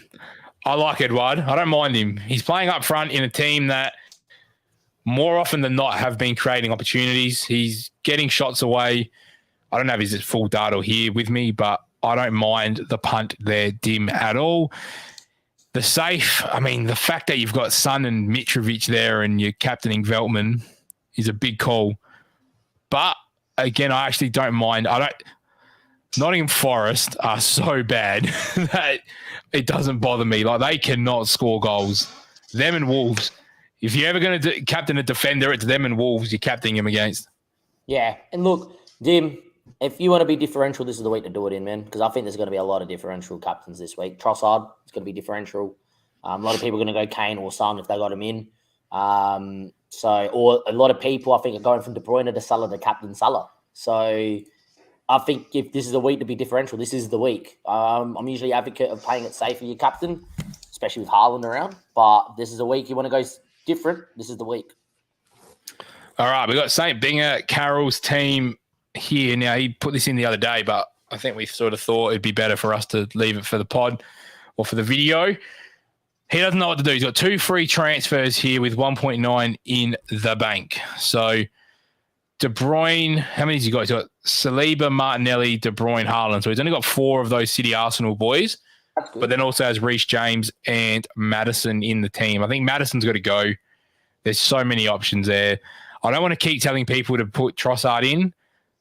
I like Edward. I don't mind him. He's playing up front in a team that more often than not have been creating opportunities. He's getting shots away. I don't have his full data here with me, but I don't mind the punt there, Dim, at all. The safe, I mean, the fact that you've got Son and Mitrovic there and you're captaining Veltman is a big call. But again, I actually don't mind. Nottingham Forest are so bad that it doesn't bother me. Like, they cannot score goals. Them and Wolves. If you're ever going to captain a defender, it's them and Wolves you're captaining him against. Yeah. And look, Dim, if you want to be differential, this is the week to do it in, man, because I think there's going to be a lot of differential captains this week. Trossard is going to be differential. A lot of people are going to go Kane or Son if they got him in. Or a lot of people, I think, are going from De Bruyne to Salah to captain Salah. So I think if this is the week to be differential, this is the week. I'm usually advocate of playing it safe for your captain, especially with Haaland around. But this is a week you want to go different. This is the week. All right, we got St. Binger, Carroll's team here. Now, he put this in the other day, but I think we sort of thought it'd be better for us to leave it for the pod or for the video. He doesn't know what to do. He's got 2 free transfers here with 1.9 in the bank. So De Bruyne, how many has he got? He's got Saliba, Martinelli, De Bruyne, Haaland. So he's only got 4 of those City Arsenal boys, but then also has Reece James and Maddison in the team. I think Maddison's got to go. There's so many options there. I don't want to keep telling people to put Trossard in,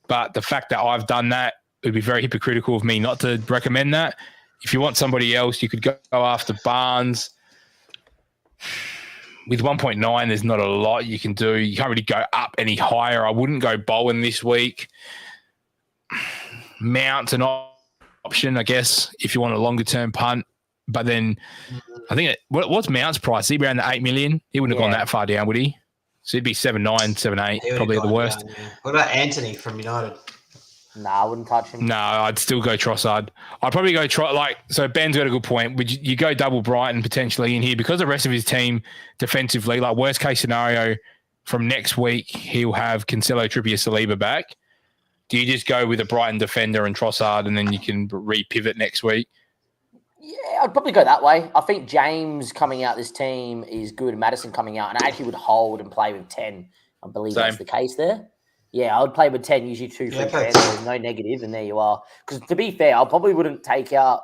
but the fact that I've done that, it would be very hypocritical of me not to recommend that. If you want somebody else, you could go after Barnes. With 1.9, there's not a lot you can do. You can't really go up any higher. I wouldn't go Bowen this week. Mount's an option, I guess, if you want a longer-term punt. But then I think what's Mount's price? He'd be around the 8 million. He wouldn't have gone that far down, would he? So he'd be 7.9, 7.8, probably at the worst. Down, yeah. What about Anthony from United? No, I wouldn't touch him. No, I'd still go Trossard. I'd probably go so Ben's got a good point. Would you go double Brighton potentially in here because the rest of his team defensively, like worst case scenario from next week, he'll have Cancelo, Trippier, Saliba back. Do you just go with a Brighton defender and Trossard and then you can re-pivot next week? Yeah, I'd probably go that way. I think James coming out this team is good. Madison coming out, and I actually would hold and play with 10. I believe that's the case there. Yeah, I would play with 10, usually 2 free transfers, no negative, and there you are. Because to be fair, I probably wouldn't take out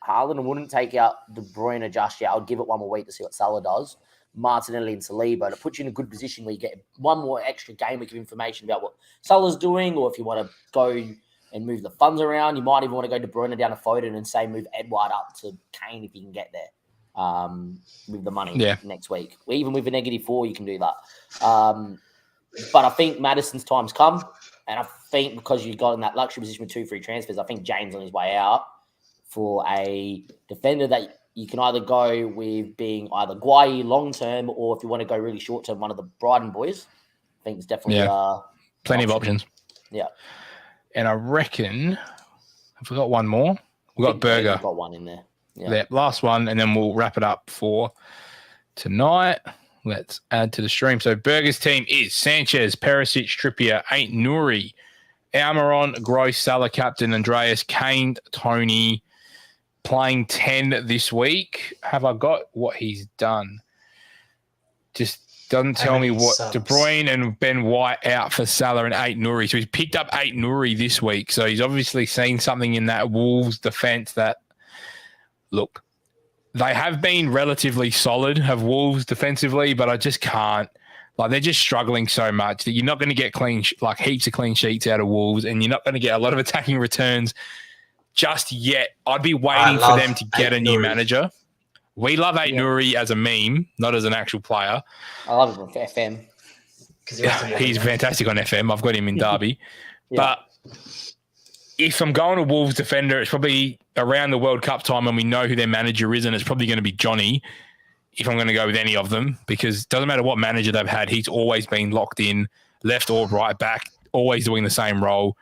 Haaland and wouldn't take out De Bruyne just yet. I'd give it one more week to see what Salah does. Martinelli and Saliba, and it puts you in a good position where you get one more extra game week of information about what Salah's doing, or if you want to go and move the funds around, you might even want to go De Bruyne down to Foden and say move Edward up to Kane if you can get there with the money next week. Even with a -4, you can do that. But I think Maddison's time's come, and I think because you got in that luxury position with 2 free transfers, I think James on his way out for a defender that you can either go with being either Guay long-term or if you want to go really short-term, one of the Brighton boys. I think there's definitely plenty of options. Yeah. And I reckon, I forgot one more. We've got Berger. Got one in there. Yeah, last one, and then we'll wrap it up for tonight. Let's add to the stream. So Berger's team is Sanchez, Perisic, Trippier, Ait-Nouri, Almiron, Gross, Salah, captain, Andreas, Kane, Tony, playing 10 this week. Have I got what he's done? Just doesn't tell me what. De Bruyne and Ben White out for Salah and Ait-Nouri. So he's picked up Ait-Nouri this week. So he's obviously seen something in that Wolves defense that, look, they have been relatively solid, have Wolves defensively, but I just can't. Like, they're just struggling so much that you're not going to get heaps of clean sheets out of Wolves, and you're not going to get a lot of attacking returns just yet. I'd be waiting for them to get a new manager. We love Ait-Nouri as a meme, not as an actual player. I love him on FM. He's fantastic on FM. I've got him in Derby. But if I'm going to Wolves defender, it's probably around the World Cup time when we know who their manager is, and it's probably going to be Johnny. if I'm going to go with any of them, because it doesn't matter what manager they've had, he's always been locked in, left or right back, always doing the same role.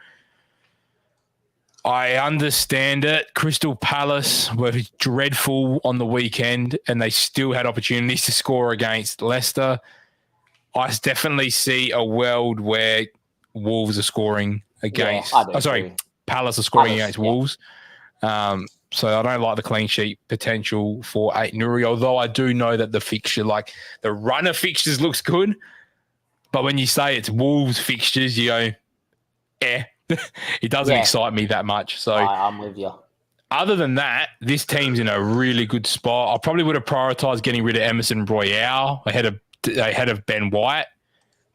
I understand it. Crystal Palace were dreadful on the weekend and they still had opportunities to score against Leicester. I definitely see a world where Wolves are scoring against... Palace are scoring against Wolves. So I don't like the clean sheet potential for Ait-Nouri, although I do know that the fixture, like the run of fixtures looks good. But when you say it's Wolves fixtures, you go, it doesn't excite me that much. So I'm with you. Other than that, this team's in a really good spot. I probably would have prioritised getting rid of Emerson Royale ahead of Ben White,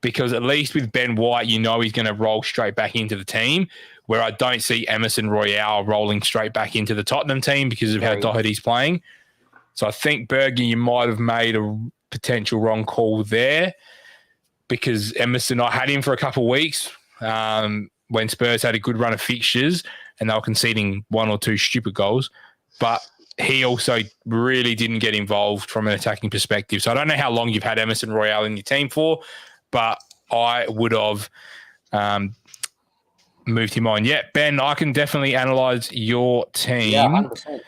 because at least with Ben White, you know he's going to roll straight back into the team, where I don't see Emerson Royale rolling straight back into the Tottenham team because of how Doherty's playing. So I think, Berger, you might have made a potential wrong call there, because Emerson, I had him for a couple of weeks when Spurs had a good run of fixtures and they were conceding one or two stupid goals. But he also really didn't get involved from an attacking perspective. So I don't know how long you've had Emerson Royale in your team for, but I would have moved him on. Yeah, Ben, I can definitely analyse your team. Yeah, 100%.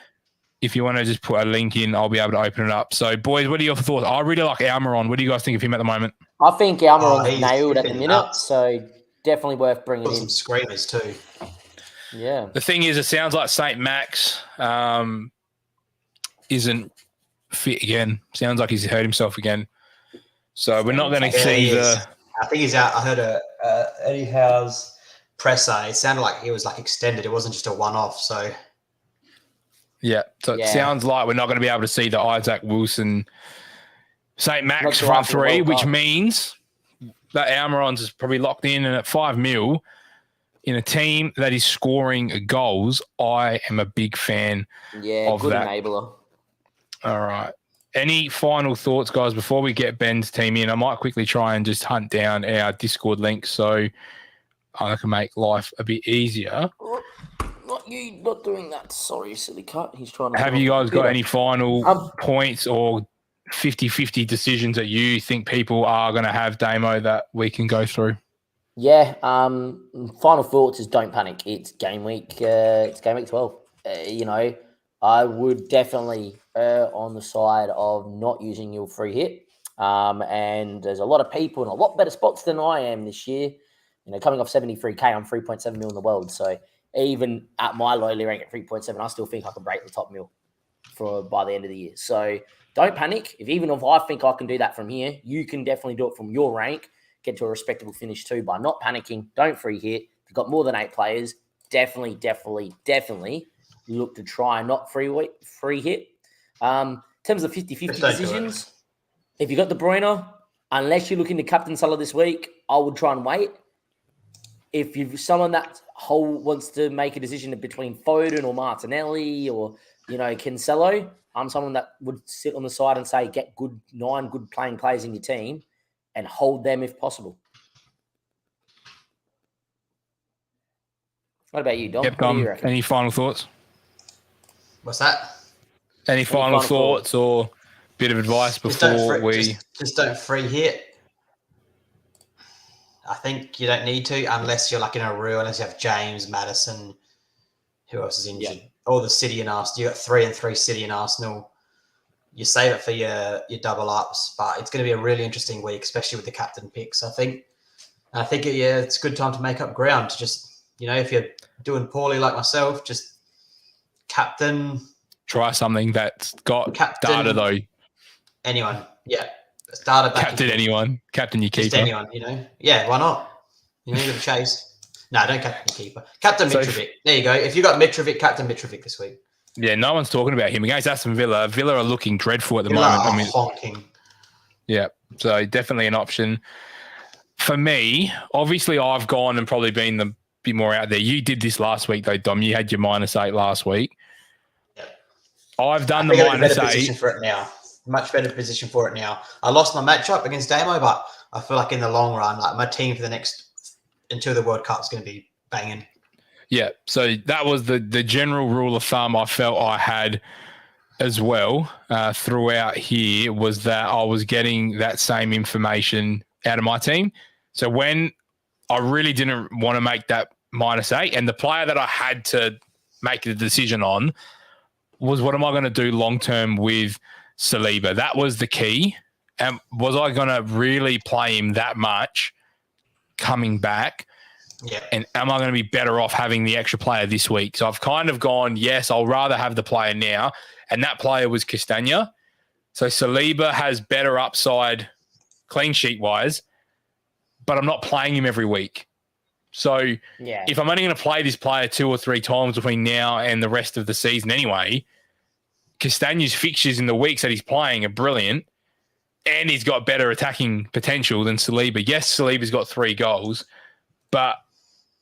If you want to just put a link in, I'll be able to open it up. So, boys, what are your thoughts? I really like Almiron. What do you guys think of him at the moment? I think Almiron's nailed at the minute, so definitely worth bringing in. Some screamers too. Yeah. The thing is, it sounds like St. Max isn't fit again. Sounds like he's hurt himself again. So we're not going to see the... I think he's out. I heard Eddie Howe's presser. It sounded like he was like extended. It wasn't just a one-off. So yeah. So it sounds like we're not going to be able to see the Isaac Wilson St. Max front three, which means that Almiron's is probably locked in, and at $5 million in a team that is scoring goals, I am a big fan of good that. enabler. All right. Any final thoughts, guys, before we get Ben's team in? I might quickly try and just hunt down our Discord link so I can make life a bit easier. Not doing that. Sorry, silly cut. He's trying to... Have you guys got any final points or 50-50 decisions that you think people are going to have, Damo, that we can go through? Yeah. Final thoughts is don't panic. It's game week. It's game week 12. I would definitely err on the side of not using your free hit. And there's a lot of people in a lot better spots than I am this year. Coming off 73K, I'm 3.7 mil in the world. So even at my lowly rank at 3.7, I still think I can break the top mil by the end of the year. So don't panic. Even if I think I can do that from here, you can definitely do it from your rank, get to a respectable finish too by not panicking. Don't free hit. If you've got more than 8 players, definitely look to try and not free hit. In terms of 50-50 decisions, if you got De Bruyne, unless you're looking to captain Salah this week, I would try and wait. If you're someone that wants to make a decision between Foden or Martinelli or, Cancelo, I'm someone that would sit on the side and say, get 9 good playing players in your team and hold them if possible. What about you, Dom? Yep, Dom. Any final thoughts? What's that? Any final thoughts or bit of advice before just don't free hit. I think you don't need to unless you're like in a real, unless you have James, Madison, who else is injured? Yeah. All the City and Arsenal. You got 3 and 3 City and Arsenal. You save it for your double ups, but it's going to be a really interesting week, especially with the captain picks. I think it's a good time to make up ground. To just if you're doing poorly like myself, just captain. Try something that's got data though. Anyone, yeah. Data back. Captain anyone. Captain your keeper. Just anyone, Yeah, why not? You got to chase. No, don't captain your keeper. Captain Mitrovic. There you go. If you got Mitrovic, captain Mitrovic this week. Yeah, no one's talking about him against Aston Villa. Villa are looking dreadful at the moment. Honking. Yeah, so definitely an option. For me, obviously I've gone and probably been the bit more out there. You did this last week though, Dom. You had your -8 last week. Yeah. I've done the -8. For it now. Much better position for it now. I lost my matchup against Damo, but I feel like in the long run, like my team for the next until the World Cup is going to be banging. Yeah, so that was the general rule of thumb I felt I had as well throughout here was that I was getting that same information out of my team. So when I really didn't want to make that -8, and the player that I had to make the decision on was, what am I going to do long-term with Saliba? That was the key. And was I going to really play him that much coming back? Yeah. And am I going to be better off having the extra player this week? So I've kind of gone, yes, I'll rather have the player now. And that player was Castagna. So Saliba has better upside clean sheet-wise, but I'm not playing him every week. So if I'm only going to play this player 2 or 3 times between now and the rest of the season anyway, Castagna's fixtures in the weeks that he's playing are brilliant, and he's got better attacking potential than Saliba. Yes, Saliba's got 3 goals, but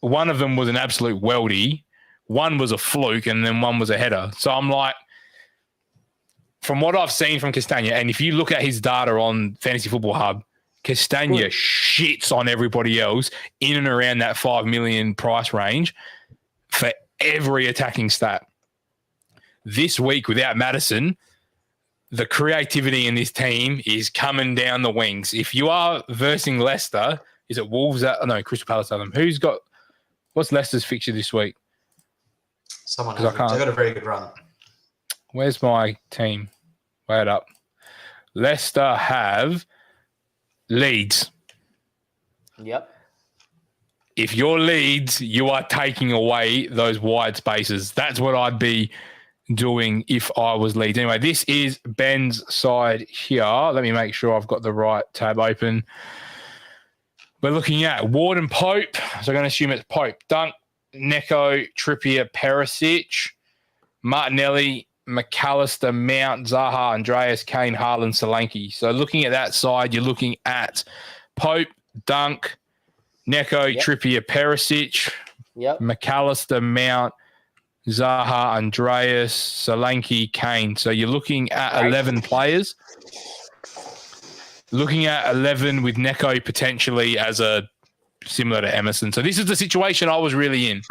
one of them was an absolute weldy, one was a fluke, and then one was a header. So I'm like, from what I've seen from Castagna, and if you look at his data on Fantasy Football Hub, Castagna shits on everybody else in and around that 5 million price range for every attacking stat. This week, without Maddison, the creativity in this team is coming down the wings. If you are versing Leicester, is it Wolves? No, Crystal Palace are them. What's Leicester's fixture this week? Someone has. They've got a very good run. Where's my team? Wait up. Leicester have Leeds. Yep. If you're Leeds, you are taking away those wide spaces. That's what I'd be doing if I was Leeds. Anyway, this is Ben's side here. Let me make sure I've got the right tab open. We're looking at Ward and Pope. So I'm going to assume it's Pope. Dunk, Neco, Trippier, Perisic, Martinelli, McAllister, Mount, Zaha, Andreas, Kane, Haaland, Solanke. So looking at that side, you're looking at Pope, Dunk, Neco, Trippier, Perisic, McAllister, Mount, Zaha, Andreas, Solanke, Kane. So you're looking at 11 players. Looking at 11 with Neco potentially as a similar to Emerson. So this is the situation I was really in.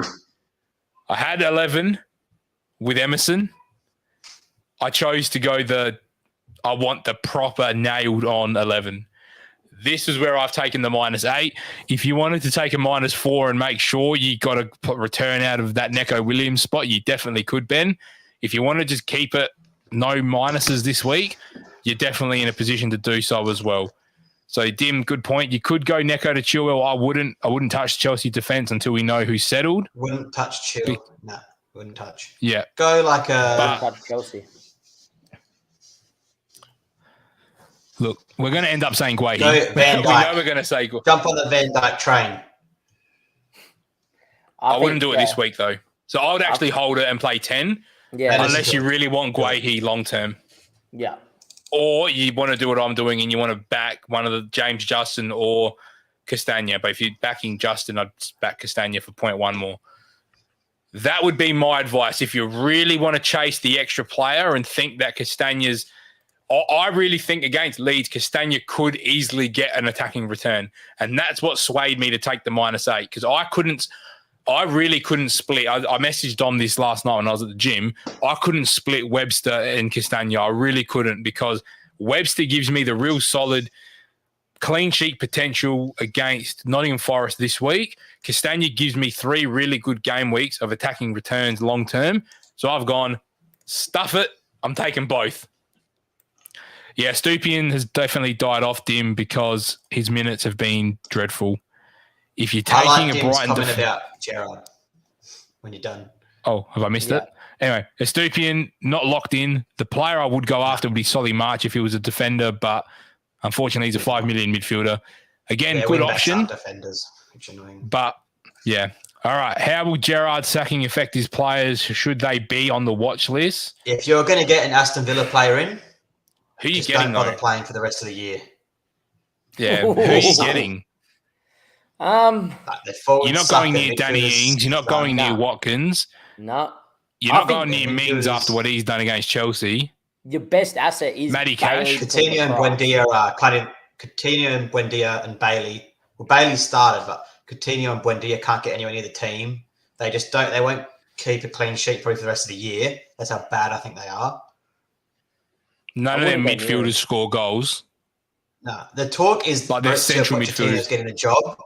I had 11 with Emerson. I chose to go I want the proper nailed on 11. This is where I've taken the -8. If you wanted to take a -4 and make sure you got a return out of that Neco Williams spot, you definitely could, Ben. If you want to just keep it no minuses this week, you're definitely in a position to do so as well. So, Dim, good point. You could go Neco to Chilwell. I wouldn't touch Chelsea defence until we know who's settled. Wouldn't touch Chilwell. No, wouldn't touch. Yeah. Go like Wouldn't touch Chelsea. Look, we're going to end up saying Guehi. Go Van Dijk. We know we're going to say Guehi. Jump on the Van Dijk train. I wouldn't do it this week, though. So I would actually hold it and play 10, unless you really want Guehi long-term. Yeah. Or you want to do what I'm doing and you want to back one of the James Justin or Castagna. But if you're backing Justin, I'd back Castagna for 0.1 more. That would be my advice. If you really want to chase the extra player and think that Castagna's... I really think against Leeds, Castagna could easily get an attacking return. And that's what swayed me to take the -8 because I really couldn't split. I messaged Dom this last night when I was at the gym. I couldn't split Webster and Castagna. I really couldn't because Webster gives me the real solid clean sheet potential against Nottingham Forest this week. Castagna gives me 3 really good game weeks of attacking returns long term. So I've gone, stuff it. I'm taking both. Yeah, Stupien has definitely died off, Dim, because his minutes have been dreadful. If you're taking a Brighton comment about Gerrard when you're done. Oh, have I missed it? Anyway, Estupian not locked in. The player I would go after would be Solly March if he was a defender, but unfortunately he's a 5 million midfielder. Again, good option. Defenders, which is annoying. But yeah. All right. How will Gerrard's sacking affect his players? Should they be on the watch list? If you're going to get an Aston Villa player in, who are you just getting? Don't bother playing for the rest of the year. Yeah, who are you getting? You're not going near Danny Ings. You're not going near Watkins. No. You're not going near Mings after what he's done against Chelsea. Your best asset is Matty Cash. Coutinho and Buendia are Coutinho and Buendia and Bailey. Well, Bailey started, but Coutinho and Buendia can't get anywhere near the team. They just don't. They won't keep a clean sheet probably for the rest of the year. That's how bad I think they are. None of their wouldn't go near him. midfielders score goals. No, the talk is Like, they're Mauricio central Pochettino's midfielders. getting a job,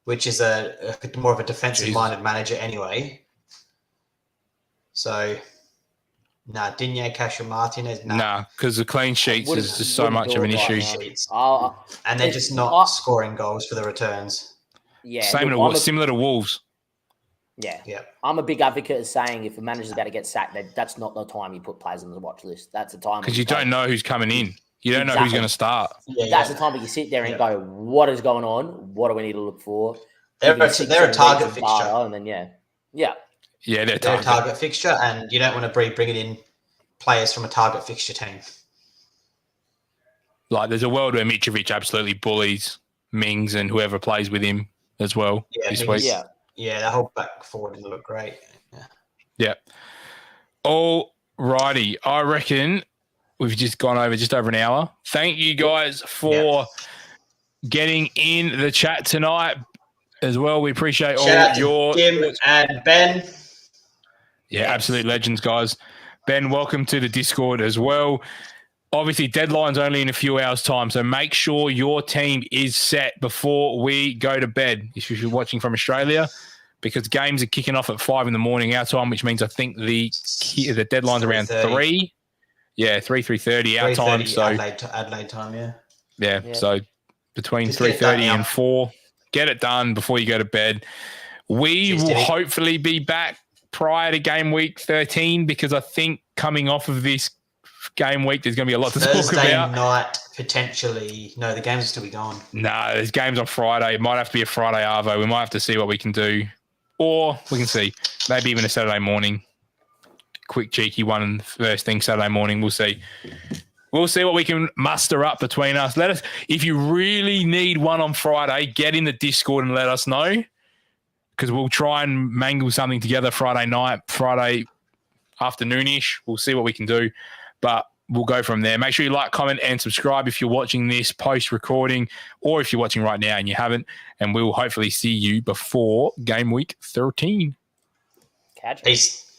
which is a more of a defensive-minded manager anyway. So, Digne, Casio Martinez, Nah, because the clean sheets is just so much of an issue. And they're just not scoring goals for the returns. Yeah, Similar to Wolves. Yeah. Yeah. I'm a big advocate of saying if a manager's about to get sacked, that's not the time you put players on the watch list. That's the time Because you don't know who's coming in. You don't know who's going to start. That's the time where you sit there and go, what is going on? What do we need to look for? They're a target fixture. And then, Yeah, they're a target fixture, and you don't want to be bringing in players from a target fixture team. Like, there's a world where Mitrovic absolutely bullies Mings and whoever plays with him as well this week. Yeah, the whole back forward will look great. Yeah. All righty. I reckon we've just gone over just over an hour. Thank you guys for getting in the chat tonight as well. We appreciate all your Jim and Ben. Yeah, absolute legends, guys. Ben, welcome to the Discord as well. Obviously, deadline's only in a few hours' time, so make sure your team is set before we go to bed if you're watching from Australia, because games are kicking off at 5 a.m. our time, which means I think the deadline's around 3. Yeah, 3:30 our time. So Adelaide time, yeah. So between 3:30 and 4, get it done before you go to bed. We will hopefully be back prior to game week 13, because I think coming off of this game week, there's going to be a lot to talk about. Thursday night, potentially. No, the games will still be going. No, there's games on Friday. It might have to be a Friday arvo. We might have to see what we can do. Or we can see maybe even a Saturday morning. Quick, cheeky one first thing Saturday morning. We'll see. We'll see what we can muster up between us. Let us, if you really need one on Friday, get in the Discord and let us know, because we'll try and mangle something together Friday night, Friday afternoonish. We'll see what we can do, but we'll go from there. Make sure you like, comment, and subscribe if you're watching this post-recording, or if you're watching right now and you haven't, and we'll hopefully see you before game week 13. Catch it. Peace.